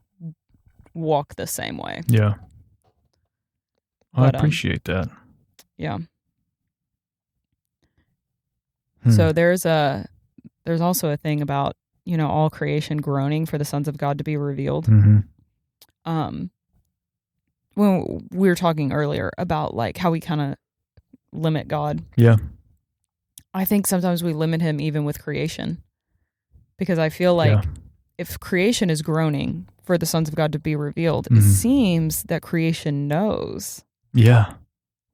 walk the same way. Yeah. I appreciate that. Yeah. So there's also a thing about, all creation groaning for the sons of God to be revealed. Mm-hmm. When we were talking earlier about like how we kind of limit God. Yeah. I think sometimes we limit him even with creation, because I feel like if creation is groaning for the sons of God to be revealed, it seems that creation knows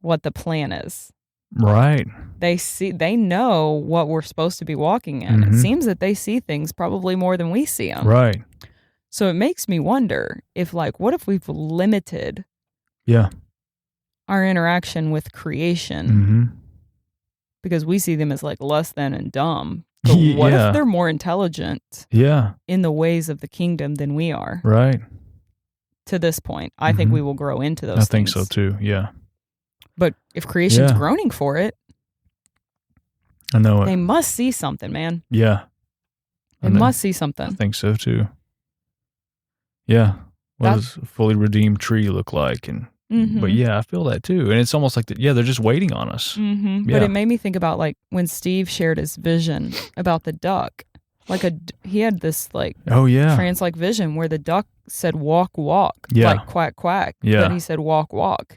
what the plan is. Right. They know what we're supposed to be walking in. It seems that they see things probably more than we see them. Right. So it makes me wonder if what if we've limited our interaction with creation because we see them as like less than and dumb. But what if they're more intelligent in the ways of the kingdom than we are? Right. To this point, I think we will grow into those things. I think so too, yeah. But if creation's groaning for it, I know it. They must see something, man. Yeah. They must see something. I think so too. Yeah. What does a fully redeemed tree look like? And but I feel that too. And it's almost like that. Yeah, they're just waiting on us. Yeah. But it made me think about like when Steve shared his vision about the duck. Like he had this like trance-like vision where the duck said walk, like quack, quack. Yeah. But he said walk.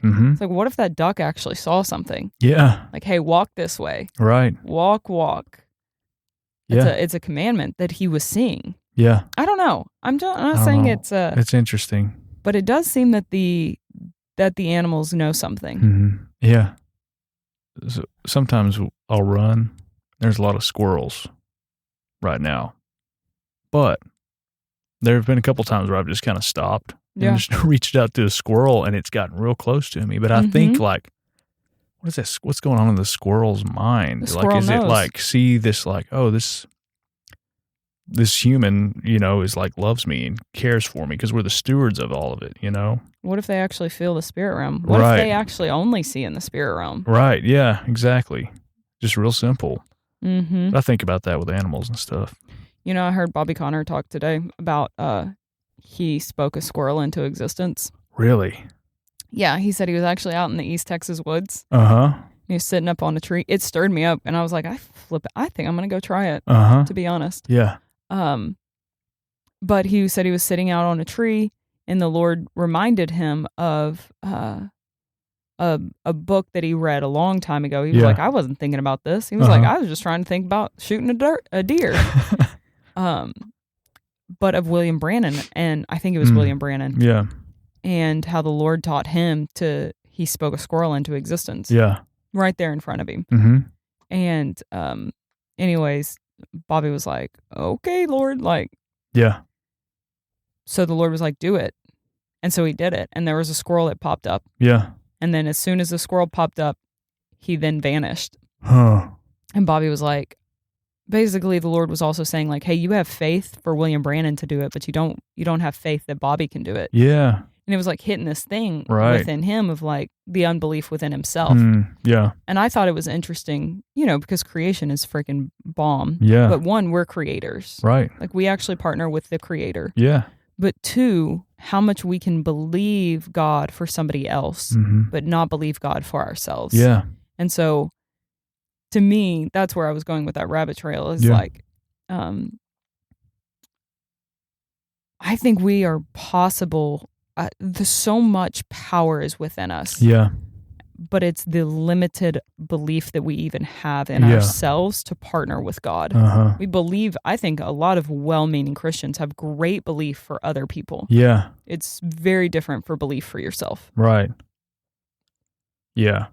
It's like, what if that duck actually saw something? Yeah. Like, hey, walk this way. Right. Walk. It's a commandment that he was seeing. Yeah. I don't know. I'm not saying it's it's interesting. But it does seem that the animals know something. Yeah. So sometimes I'll run. There's a lot of squirrels right now. But there have been a couple times where I've just kind of stopped and just reached out to a squirrel and it's gotten real close to me. But I think like, what is this? What's going on in the squirrel's mind? Squirrel like, is knows. it like, see this like, oh, this human, is like loves me and cares for me because we're the stewards of all of it, What if they actually feel the spirit realm? What if they actually only see in the spirit realm? Right. Yeah, exactly. Just real simple. I think about that with animals and stuff. I heard Bobby Conner talk today about he spoke a squirrel into existence. Really? Yeah, he said he was actually out in the East Texas woods. Uh-huh. He was sitting up on a tree. It stirred me up, and I was like, I think I'm going to go try it, to be honest. Yeah. But he said he was sitting out on a tree, and the Lord reminded him of a book that he read a long time ago. He was like, I wasn't thinking about this. He was like, I was just trying to think about shooting a deer. But of William Brannon, and I think it was William Brannon. Yeah. And how the Lord taught him he spoke a squirrel into existence. Yeah. Right there in front of him. And anyways, Bobby was like, okay, Lord, like. Yeah. So the Lord was like, do it. And so he did it. And there was a squirrel that popped up. Yeah. And then as soon as the squirrel popped up, he then vanished. Huh. And Bobby was like, basically the Lord was also saying like, hey, you have faith for William Brannon to do it, but you don't have faith that Bobby can do it. Yeah. And it was like hitting this thing within him of like the unbelief within himself. Yeah. And I thought it was interesting, because creation is freaking bomb. Yeah. But one, we're creators. Right. Like we actually partner with the creator. Yeah. But two, how much we can believe God for somebody else, but not believe God for ourselves. Yeah. And so to me, that's where I was going with that rabbit trail is like, I think we are possible so much power is within us. Yeah. But it's the limited belief that we even have in Yeah. ourselves to partner with God. Uh-huh. We believe, I think a lot of well-meaning Christians have great belief for other people. Yeah. It's very different for belief for yourself. Right. Yeah.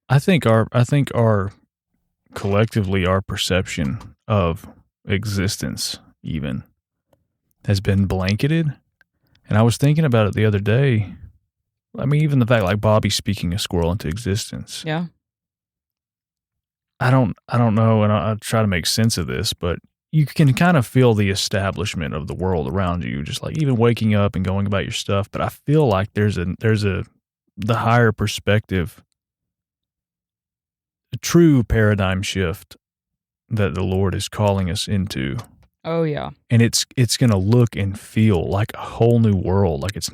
I think our collectively our perception of existence even has been blanketed. And I was thinking about it the other day. I mean, even the fact like Bobby speaking a squirrel into existence. Yeah. I don't know, and I try to make sense of this, but you can kind of feel the establishment of the world around you, just like even waking up and going about your stuff. But I feel like there's the higher perspective, a true paradigm shift that the Lord is calling us into. Oh yeah. And it's going to look and feel like a whole new world. Like it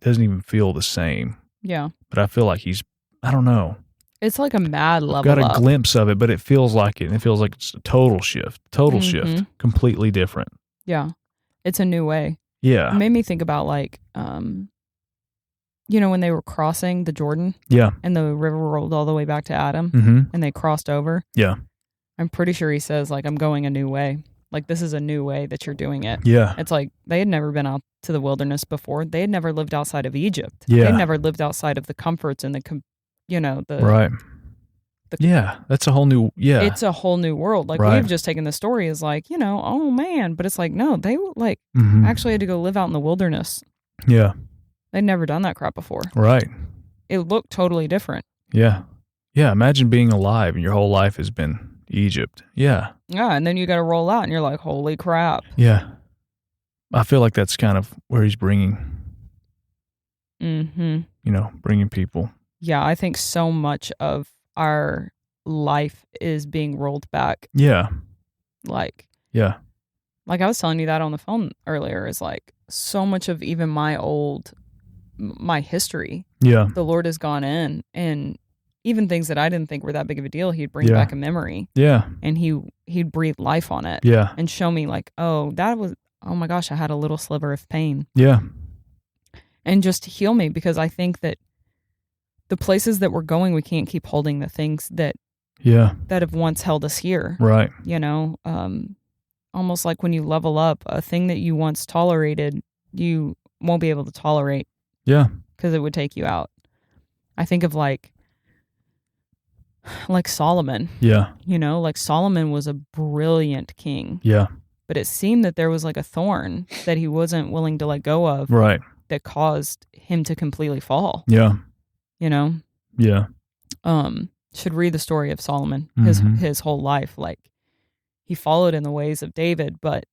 doesn't even feel the same. Yeah. But I feel like I don't know. It's like a mad level I've got a up. glimpse of it, but it feels like it. And it feels like it's a total shift, completely different. Yeah. It's a new way. Yeah. It made me think about like, when they were crossing the Jordan. Yeah. And the river rolled all the way back to Adam. Mm-hmm. And they crossed over. Yeah. I'm pretty sure he says like, I'm going a new way. Like, this is a new way that you're doing it. Yeah. It's like they had never been out to the wilderness before. They had never lived outside of Egypt. Yeah. They had never lived outside of the comforts and right. Yeah. That's a whole new, yeah. It's a whole new world. Like, right. We've just taken the story as like, oh man. But it's like, no, they like actually had to go live out in the wilderness. Yeah. They'd never done that crap before. Right. It looked totally different. Yeah. Yeah. Imagine being alive and your whole life has been Egypt. Yeah. Yeah. And then you got to roll out and you're like, holy crap. Yeah. I feel like that's kind of where he's bringing, bringing people. Yeah. I think so much of our life is being rolled back. Yeah. Like, yeah. Like I was telling you that on the phone earlier is like so much of even my history. Yeah. The Lord has gone in and even things that I didn't think were that big of a deal, he'd bring back a memory. Yeah. And he'd breathe life on it. Yeah. And show me like, oh my gosh, I had a little sliver of pain. Yeah. And just heal me because I think that the places that we're going, we can't keep holding the things that have once held us here. Right. Almost like when you level up, a thing that you once tolerated, you won't be able to tolerate. Yeah. Because it would take you out. I think of like Solomon. Yeah. Like Solomon was a brilliant king. Yeah. But it seemed that there was like a thorn that he wasn't willing to let go of. Right. That caused him to completely fall. Yeah. Yeah. Should read the story of Solomon, his whole life. Like he followed in the ways of David, but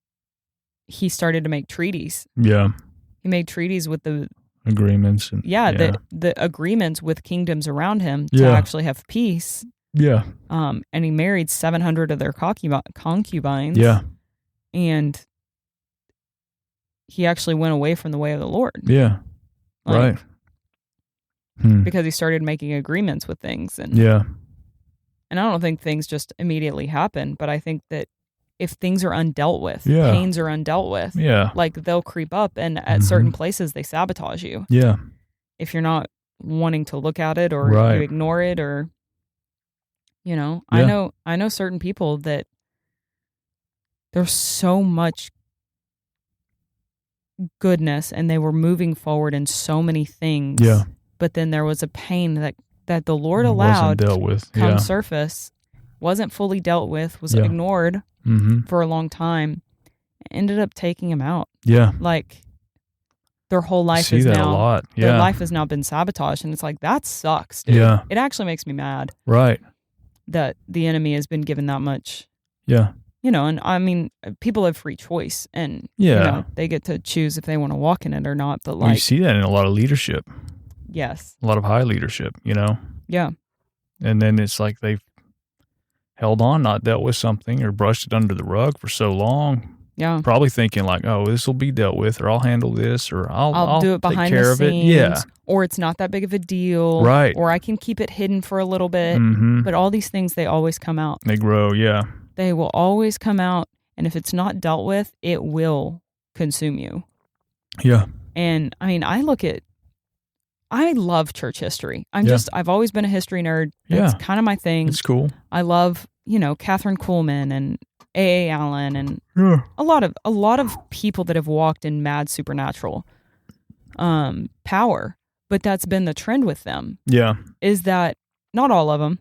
he started to make treaties. Yeah. He made treaties with the agreements. The agreements with kingdoms around him to actually have peace. Yeah. And he married 700 of their concubines. Yeah. And he actually went away from the way of the Lord. Yeah. Right. Because he started making agreements with things. And I don't think things just immediately happen, but I think that if things are undealt with, pains are undealt with, like they'll creep up and at certain places they sabotage you. Yeah. If you're not wanting to look at it or you ignore it or, I know certain people that there's so much goodness and they were moving forward in so many things. Yeah. But then there was a pain that the Lord allowed dealt with. come surface, wasn't fully dealt with, was ignored for a long time, ended up taking them out. Yeah. Like their whole life their life has now been sabotaged. And it's like, that sucks, dude. Yeah. It actually makes me mad. Right. That the enemy has been given that much. Yeah. And I mean, people have free choice and they get to choose if they want to walk in it or not. But you see that in a lot of leadership. Yes. A lot of high leadership, Yeah. And then it's like they've held on, not dealt with something or brushed it under the rug for so long. Yeah. Probably thinking like, oh, this will be dealt with or I'll handle this or I'll do it behind take care the scenes. Of it. Yeah. Or it's not that big of a deal. Right. Or I can keep it hidden for a little bit. But all these things, they always come out. They grow. Yeah. They will always come out. And if it's not dealt with, it will consume you. Yeah. And I mean, I love church history. I've always been a history nerd. It's kind of my thing. It's cool. I love, Catherine Kuhlman and A.A. Allen and a lot of people that have walked in mad supernatural power. But that's been the trend with them. Yeah. Is that not all of them?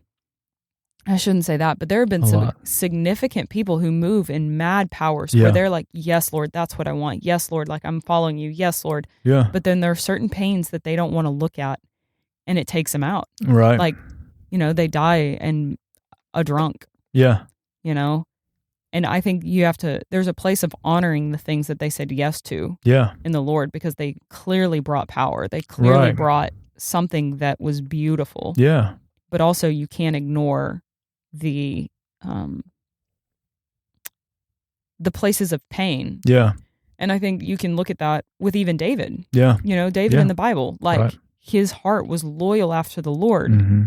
I shouldn't say that, but there have been some significant people who move in mad powers where they're like, yes, Lord, that's what I want. Yes, Lord, like I'm following you. Yes, Lord. Yeah. But then there are certain pains that they don't want to look at and it takes them out. Right. Like, they die and a drunk. Yeah. And I think there's a place of honoring the things that they said yes to in the Lord because they clearly brought power. They clearly brought something that was beautiful. Yeah. But also you can't ignore the places of pain. Yeah. And I think you can look at that with even David. Yeah. David in the Bible, his heart was loyal after the Lord. Mm-hmm.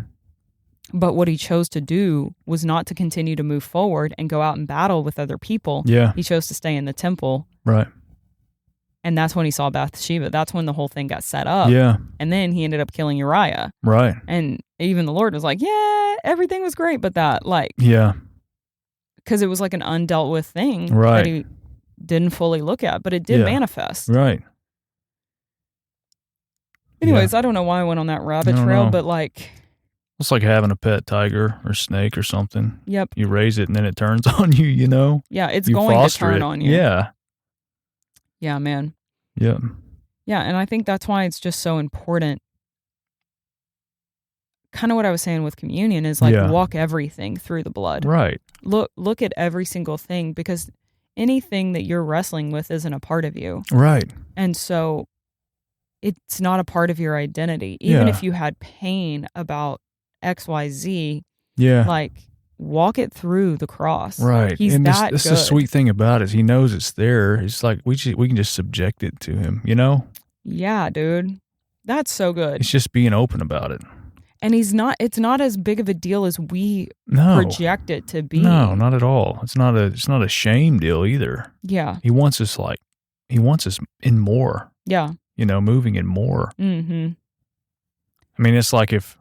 But what he chose to do was not to continue to move forward and go out and battle with other people. Yeah. He chose to stay in the temple. Right. And that's when he saw Bathsheba. That's when the whole thing got set up. Yeah. And then he ended up killing Uriah. Right. And even the Lord was like, yeah, everything was great, but that, because it was like an undealt with thing that he didn't fully look at, but it did manifest. Right. Anyways, I don't know why I went on that rabbit trail, but it's like having a pet tiger or snake or something. Yep. You raise it and then it turns on you, Yeah, it's you going to turn on you. Yeah. Yeah, man. Yeah. Yeah, and I think that's why it's just so important. Kind of what I was saying with communion is walk everything through the blood. Right. Look at every single thing because anything that you're wrestling with isn't a part of you. Right. And so it's not a part of your identity. Even if you had pain about XYZ, walk it through the cross. Right. He's and that this good. The sweet thing about it is he knows it's there. It's like we can just subject it to him, Yeah, dude. That's so good. It's just being open about it. And it's not as big of a deal as we project it to be. No, not at all. It's not a shame deal either. Yeah. He wants us in more. Yeah. Moving in more. Mm-hmm. I mean, it's like if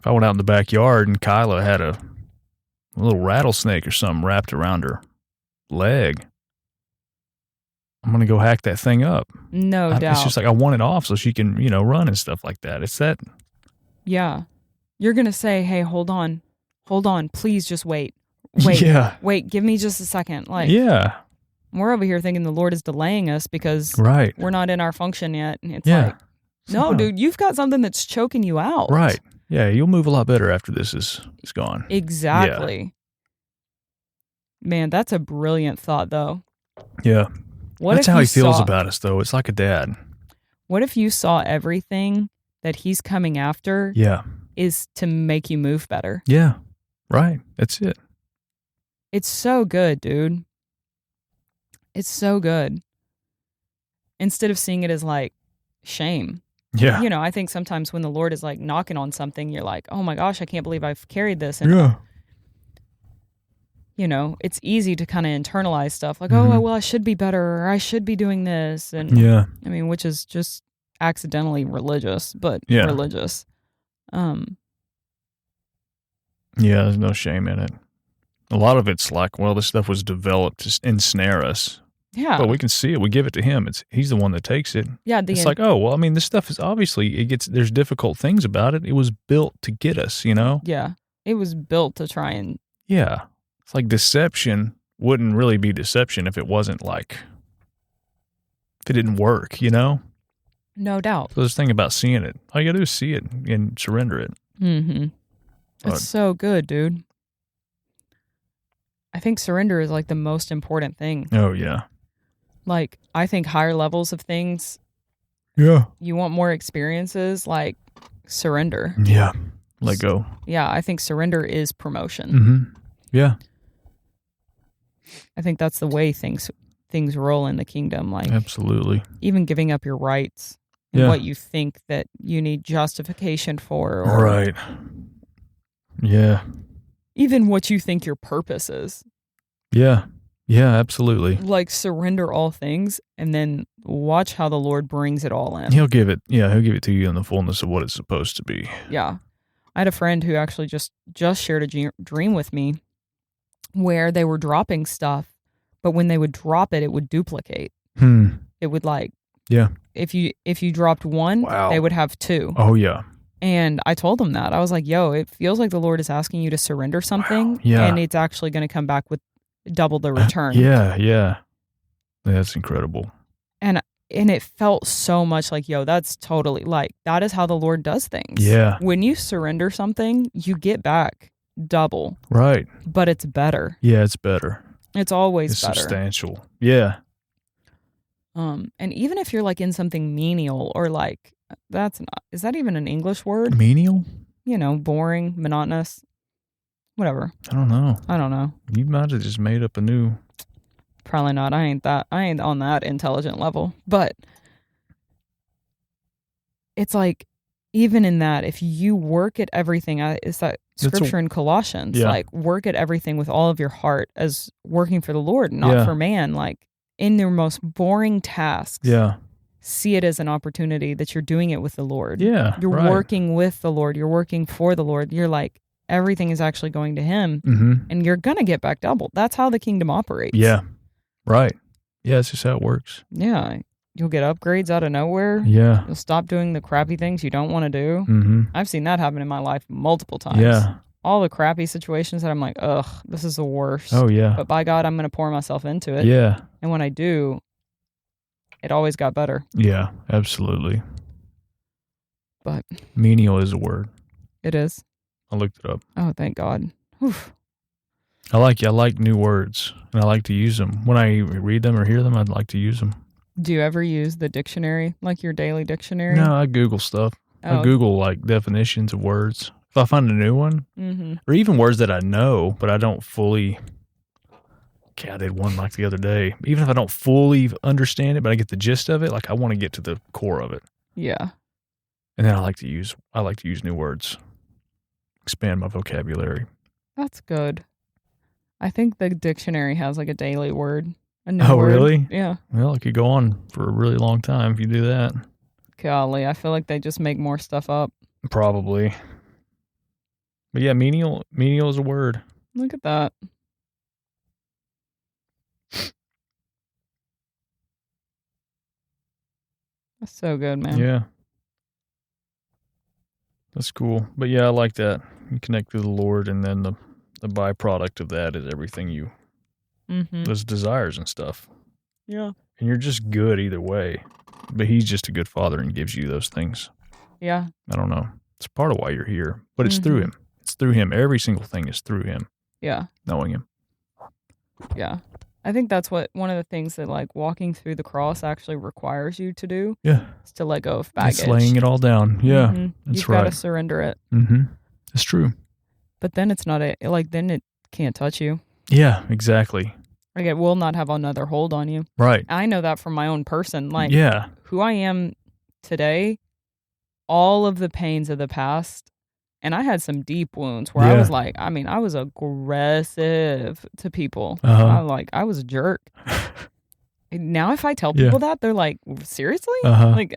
I went out in the backyard and Kyla had a little rattlesnake or something wrapped around her leg, I'm going to go hack that thing up. No doubt. It's just like I want it off so she can, run and stuff like that. It's that. Yeah. You're going to say, hey, hold on, please just wait. Wait, give me just a second. We're over here thinking the Lord is delaying us because we're not in our function yet. And it's no, dude, you've got something that's choking you out. Right. Yeah, you'll move a lot better after this is gone. Exactly. Yeah. Man, that's a brilliant thought, though. Yeah. That's how he feels about us, though. It's like a dad. What if you saw everything that he's coming after is to make you move better? Yeah. Right. That's it. It's so good, dude. It's so good. Instead of seeing it as shame. Yeah. I think sometimes when the Lord is knocking on something, you're like, oh my gosh, I can't believe I've carried this. And, it's easy to kind of internalize stuff oh, well, I should be better or I should be doing this. And I mean, which is just accidentally religious, but religious. Yeah, there's no shame in it. A lot of it's like, well, this stuff was developed to ensnare us. Yeah. But we can see it. We give it to him. He's the one that takes it. Yeah. It's like, oh, well, I mean, this stuff is obviously, there's difficult things about it. It was built to get us, Yeah. It was built to try and. Yeah. It's like deception wouldn't really be deception if it wasn't if it didn't work, No doubt. So this thing about seeing it, all you gotta do is see it and surrender it. Mm-hmm. That's so good, dude. I think surrender is the most important thing. Oh, yeah. I think higher levels of things. Yeah. You want more experiences, surrender. Yeah. Let go. Yeah, I think surrender is promotion. Mm-hmm. Yeah. I think that's the way things roll in the kingdom. Absolutely. Even giving up your rights and what you think that you need justification for. Or right. Yeah. Even what you think your purpose is. Yeah. Yeah, absolutely. Like, surrender all things and then watch how the Lord brings it all in. He'll give it to you in the fullness of what it's supposed to be. Yeah. I had a friend who actually just shared a dream with me where they were dropping stuff, but when they would drop it, it would duplicate. It would if you dropped one, they would have two. Oh, yeah. And I told them that. I was like, yo, it feels like the Lord is asking you to surrender something, and it's actually going to come back with double the return. Yeah. That's incredible. And it felt so much like, yo, that's totally like, that is how the Lord does things. Yeah. When you surrender something, you get back double. Right. But it's better. Yeah, it's better. It's always it's better. Substantial. Yeah. And even if you're like in something menial or like, is that even an English word? Menial? Boring, monotonous, whatever. I don't know. You might have just made up a new. Probably not. I ain't on that intelligent level. But it's like, even in that, if you work at everything, it's that scripture in Colossians, like work at everything with all of your heart as working for the Lord, not for man. Like in their most boring tasks, see it as an opportunity that you're doing it with the Lord. Yeah, you're working with the Lord. You're working for the Lord. You're like, everything is actually going to Him, and you're gonna get back double. That's how the kingdom operates. Yeah, right. Yeah, it's just how it works. Yeah. You'll get upgrades out of nowhere. Yeah. You'll stop doing the crappy things you don't want to do. I've seen that happen in my life multiple times. Yeah. All the crappy situations that I'm like, ugh, this is the worst. Oh, yeah. But by God, I'm going to pour myself into it. Yeah. And when I do, it always got better. Yeah, absolutely. But menial is a word. It is. I looked it up. Oh, thank God. Oof. I like new words, and I like to use them. When I read them or hear them, I'd like to use them. Do you ever use the dictionary, like your daily dictionary? No, I Google stuff. I Google like definitions of words. If I find a new one, or even words that I know, but I don't fully. Okay, I did one like the other day. Even if I don't fully understand it, but I get the gist of it, like I want to get to the core of it. Yeah. And then I like to use new words, expand my vocabulary. That's good. I think the dictionary has like a daily word. Oh, word. Really? Yeah. Well, it could go on for a really long time if you do that. Golly, I feel like they just make more stuff up. Probably. But yeah, menial is a word. Look at that. That's so good, man. Yeah. That's cool. But yeah, I like that. You connect with the Lord, and then the byproduct of that is everything you, those desires and stuff. Yeah. And you're just good either way. But He's just a good Father and gives you those things. Yeah. I don't know. It's part of why you're here. But it's through Him. It's through Him. Every single thing is through Him. Yeah. Knowing Him. Yeah. I think that's one of the things that like walking through the cross actually requires you to do. Yeah. Is to let go of baggage. It's laying it all down. Yeah. That's You've got to surrender it. It's true. But then it's not then it can't touch you. Yeah, exactly. Like it will not have another hold on you. Right. I know that from my own person. Like who I am today, all of the pains of the past, and I had some deep wounds where I was like, I was aggressive to people. I was a jerk. Now if I tell people that, they're like, seriously? Like,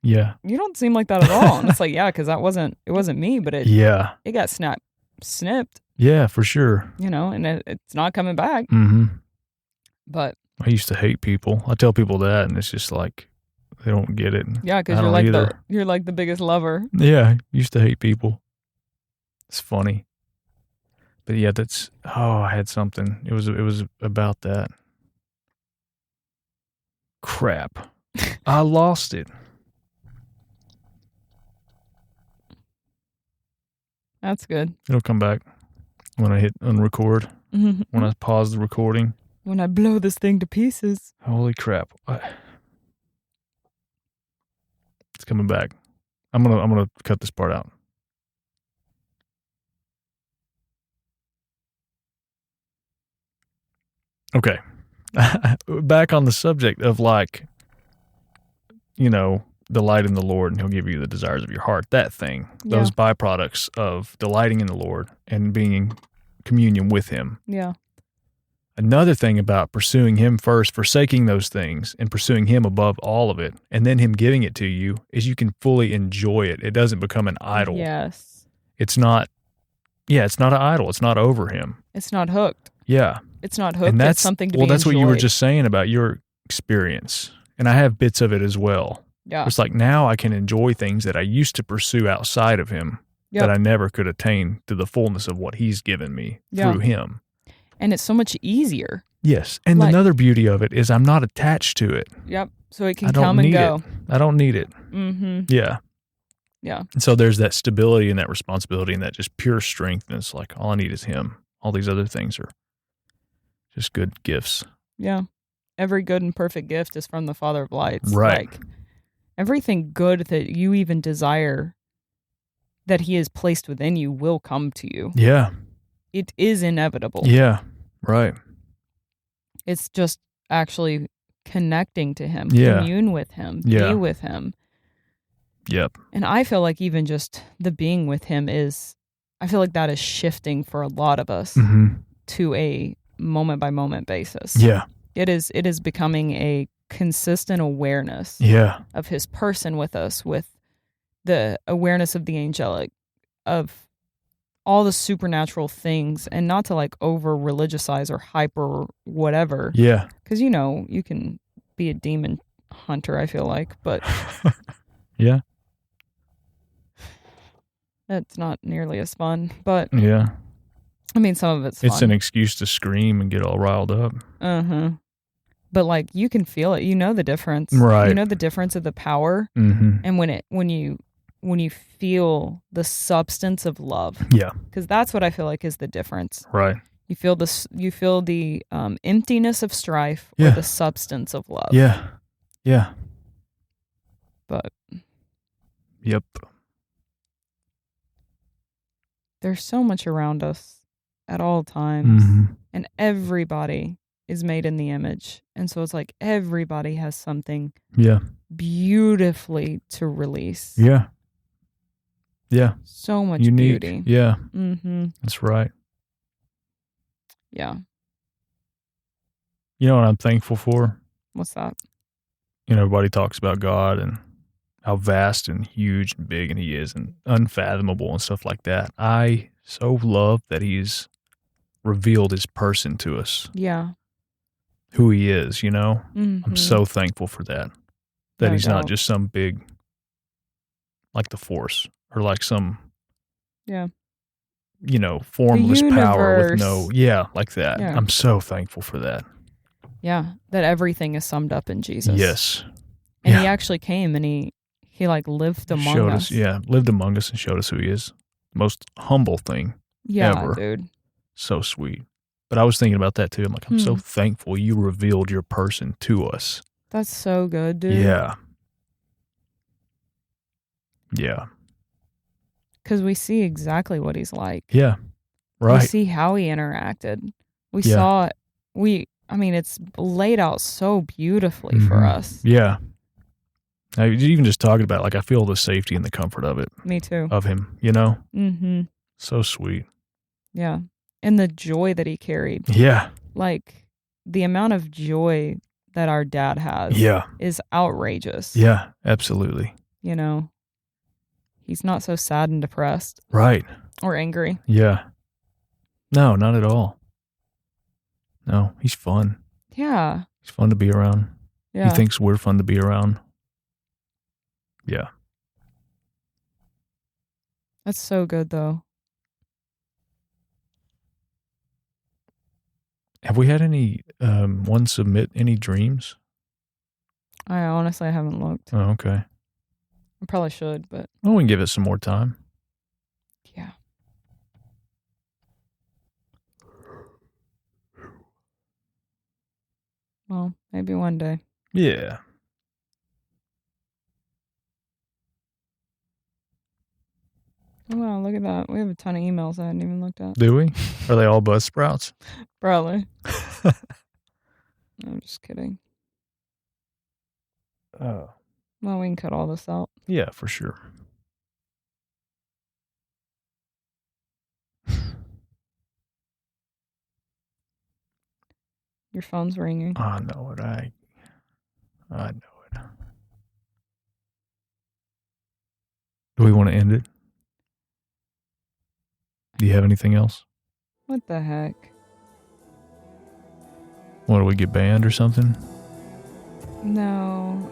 yeah, you don't seem like that at all. And it's like, yeah, because it wasn't me, but it got snipped. Yeah, for sure. And it's not coming back. But I used to hate people. I tell people that, and it's just like they don't get it. Yeah, because you're like the biggest lover. Yeah, I used to hate people. It's funny, but yeah, I had something. It was about that. Crap, I lost it. That's good. It'll come back when I hit unrecord. When I pause the recording. When I blow this thing to pieces. Holy crap. It's coming back. I'm gonna cut this part out. Okay. Back on the subject of delight in the Lord, and He'll give you the desires of your heart. That thing, those byproducts of delighting in the Lord and being in communion with Him. Yeah. Another thing about pursuing him first, forsaking those things and pursuing him above all of it, and then him giving it to you, is you can fully enjoy it. It doesn't become an idol. Yes. It's not an idol. It's not over him. It's not hooked. Yeah. It's not hooked. And that's it's something to be that's enjoyed. what you were just saying about your experience. And I have bits of it as well. Yeah. It's like now I can enjoy things that I used to pursue outside of him that I never could attain to the fullness of what he's given me through him. And it's so much easier. Yes. And another beauty of it is I'm not attached to it. Yep. So it can come and go. I don't need it. Mm-hmm. Yeah. Yeah. And so there's that stability and that responsibility and that just pure strength. And it's like, all I need is him. All these other things are just good gifts. Yeah. Every good and perfect gift is from the Father of lights. Right. Like, everything good that you even desire that he has placed within you will come to you. Yeah. It is inevitable. Yeah. Right. It's just actually connecting to him, Yeah. commune with him, Yeah. be with him. Yep. And I feel like even just the being with him I feel like that is shifting for a lot of us to a moment by moment basis. Yeah. It is becoming a consistent awareness of his person with us, with the awareness of the angelic, of all the supernatural things, and not to like over religiousize or hyper whatever. Yeah. Because, you can be a demon hunter, I feel like, but yeah. it's not nearly as fun. But yeah. I mean, some of it's fun. It's an excuse to scream and get all riled up. But like you can feel it. You know the difference. Right. You know the difference of the power. And when you feel the substance of love. Yeah. Because that's what I feel like is the difference. Right. You feel the emptiness of strife or the substance of love. Yeah. Yeah. But yep. There's so much around us at all times. And everybody is made in the image. And so it's like everybody has something beautifully to release. Yeah. Yeah. So much unique. Beauty. Yeah. That's right. Yeah. You know what I'm thankful for? What's that? Everybody talks about God and how vast and huge and big and he is and unfathomable and stuff like that. I so love that he's revealed his person to us. Yeah. Who he is, I'm so thankful for that. That he's not just some big, like the Force or like some, formless power with no, like that. Yeah. I'm so thankful for that. Yeah. That everything is summed up in Jesus. Yes. And he actually came and he like lived among us. Lived among us and showed us who he is. Most humble thing ever. Dude. So sweet. But I was thinking about that too. I'm like, I'm so thankful you revealed your person to us. That's so good, dude. Yeah. Yeah. Because we see exactly what he's like. Yeah. Right. We see how he interacted. We saw it. It's laid out so beautifully for us. Yeah. Even just talking about it, like I feel the safety and the comfort of it. Me too. Of him, So sweet. Yeah. And the joy that he carried. Yeah. Like the amount of joy that our dad has is outrageous. Yeah, absolutely. He's not so sad and depressed. Right. Or angry. Yeah. No, not at all. No, he's fun. Yeah. He's fun to be around. Yeah. He thinks we're fun to be around. Yeah. That's so good, though. Have we had any one submit any dreams? I honestly haven't looked. Oh, okay. I probably should, but... Well, we can give it some more time. Yeah. Well, maybe one day. Yeah. Oh, wow, look at that. We have a ton of emails I hadn't even looked at. Do we? Are they all buzz sprouts? Probably. I'm just kidding. Oh. Well, we can cut all this out. Yeah, for sure. Your phone's ringing. I know it. I know it. Do we want to end it? Do you have anything else? What the heck? What, do we get banned or something? No.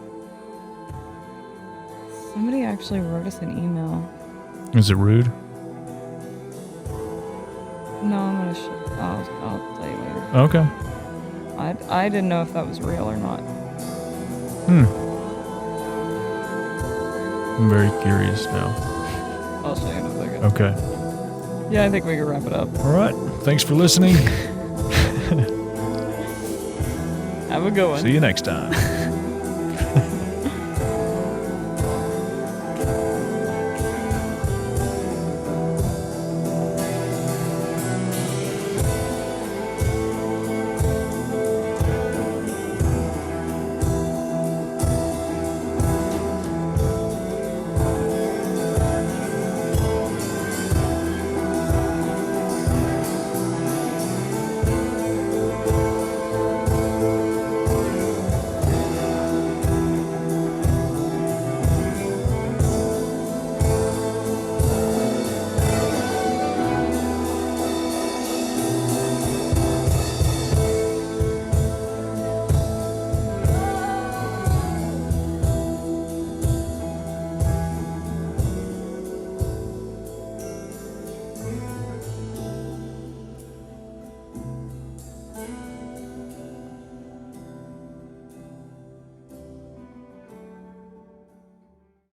Somebody actually wrote us an email. Is it rude? No, I'm gonna. I'll tell you later. Okay. I didn't know if that was real or not. I'm very curious now. I'll show you in a second. Okay. Yeah, I think we can wrap it up. All right. Thanks for listening. Have a good one. See you next time.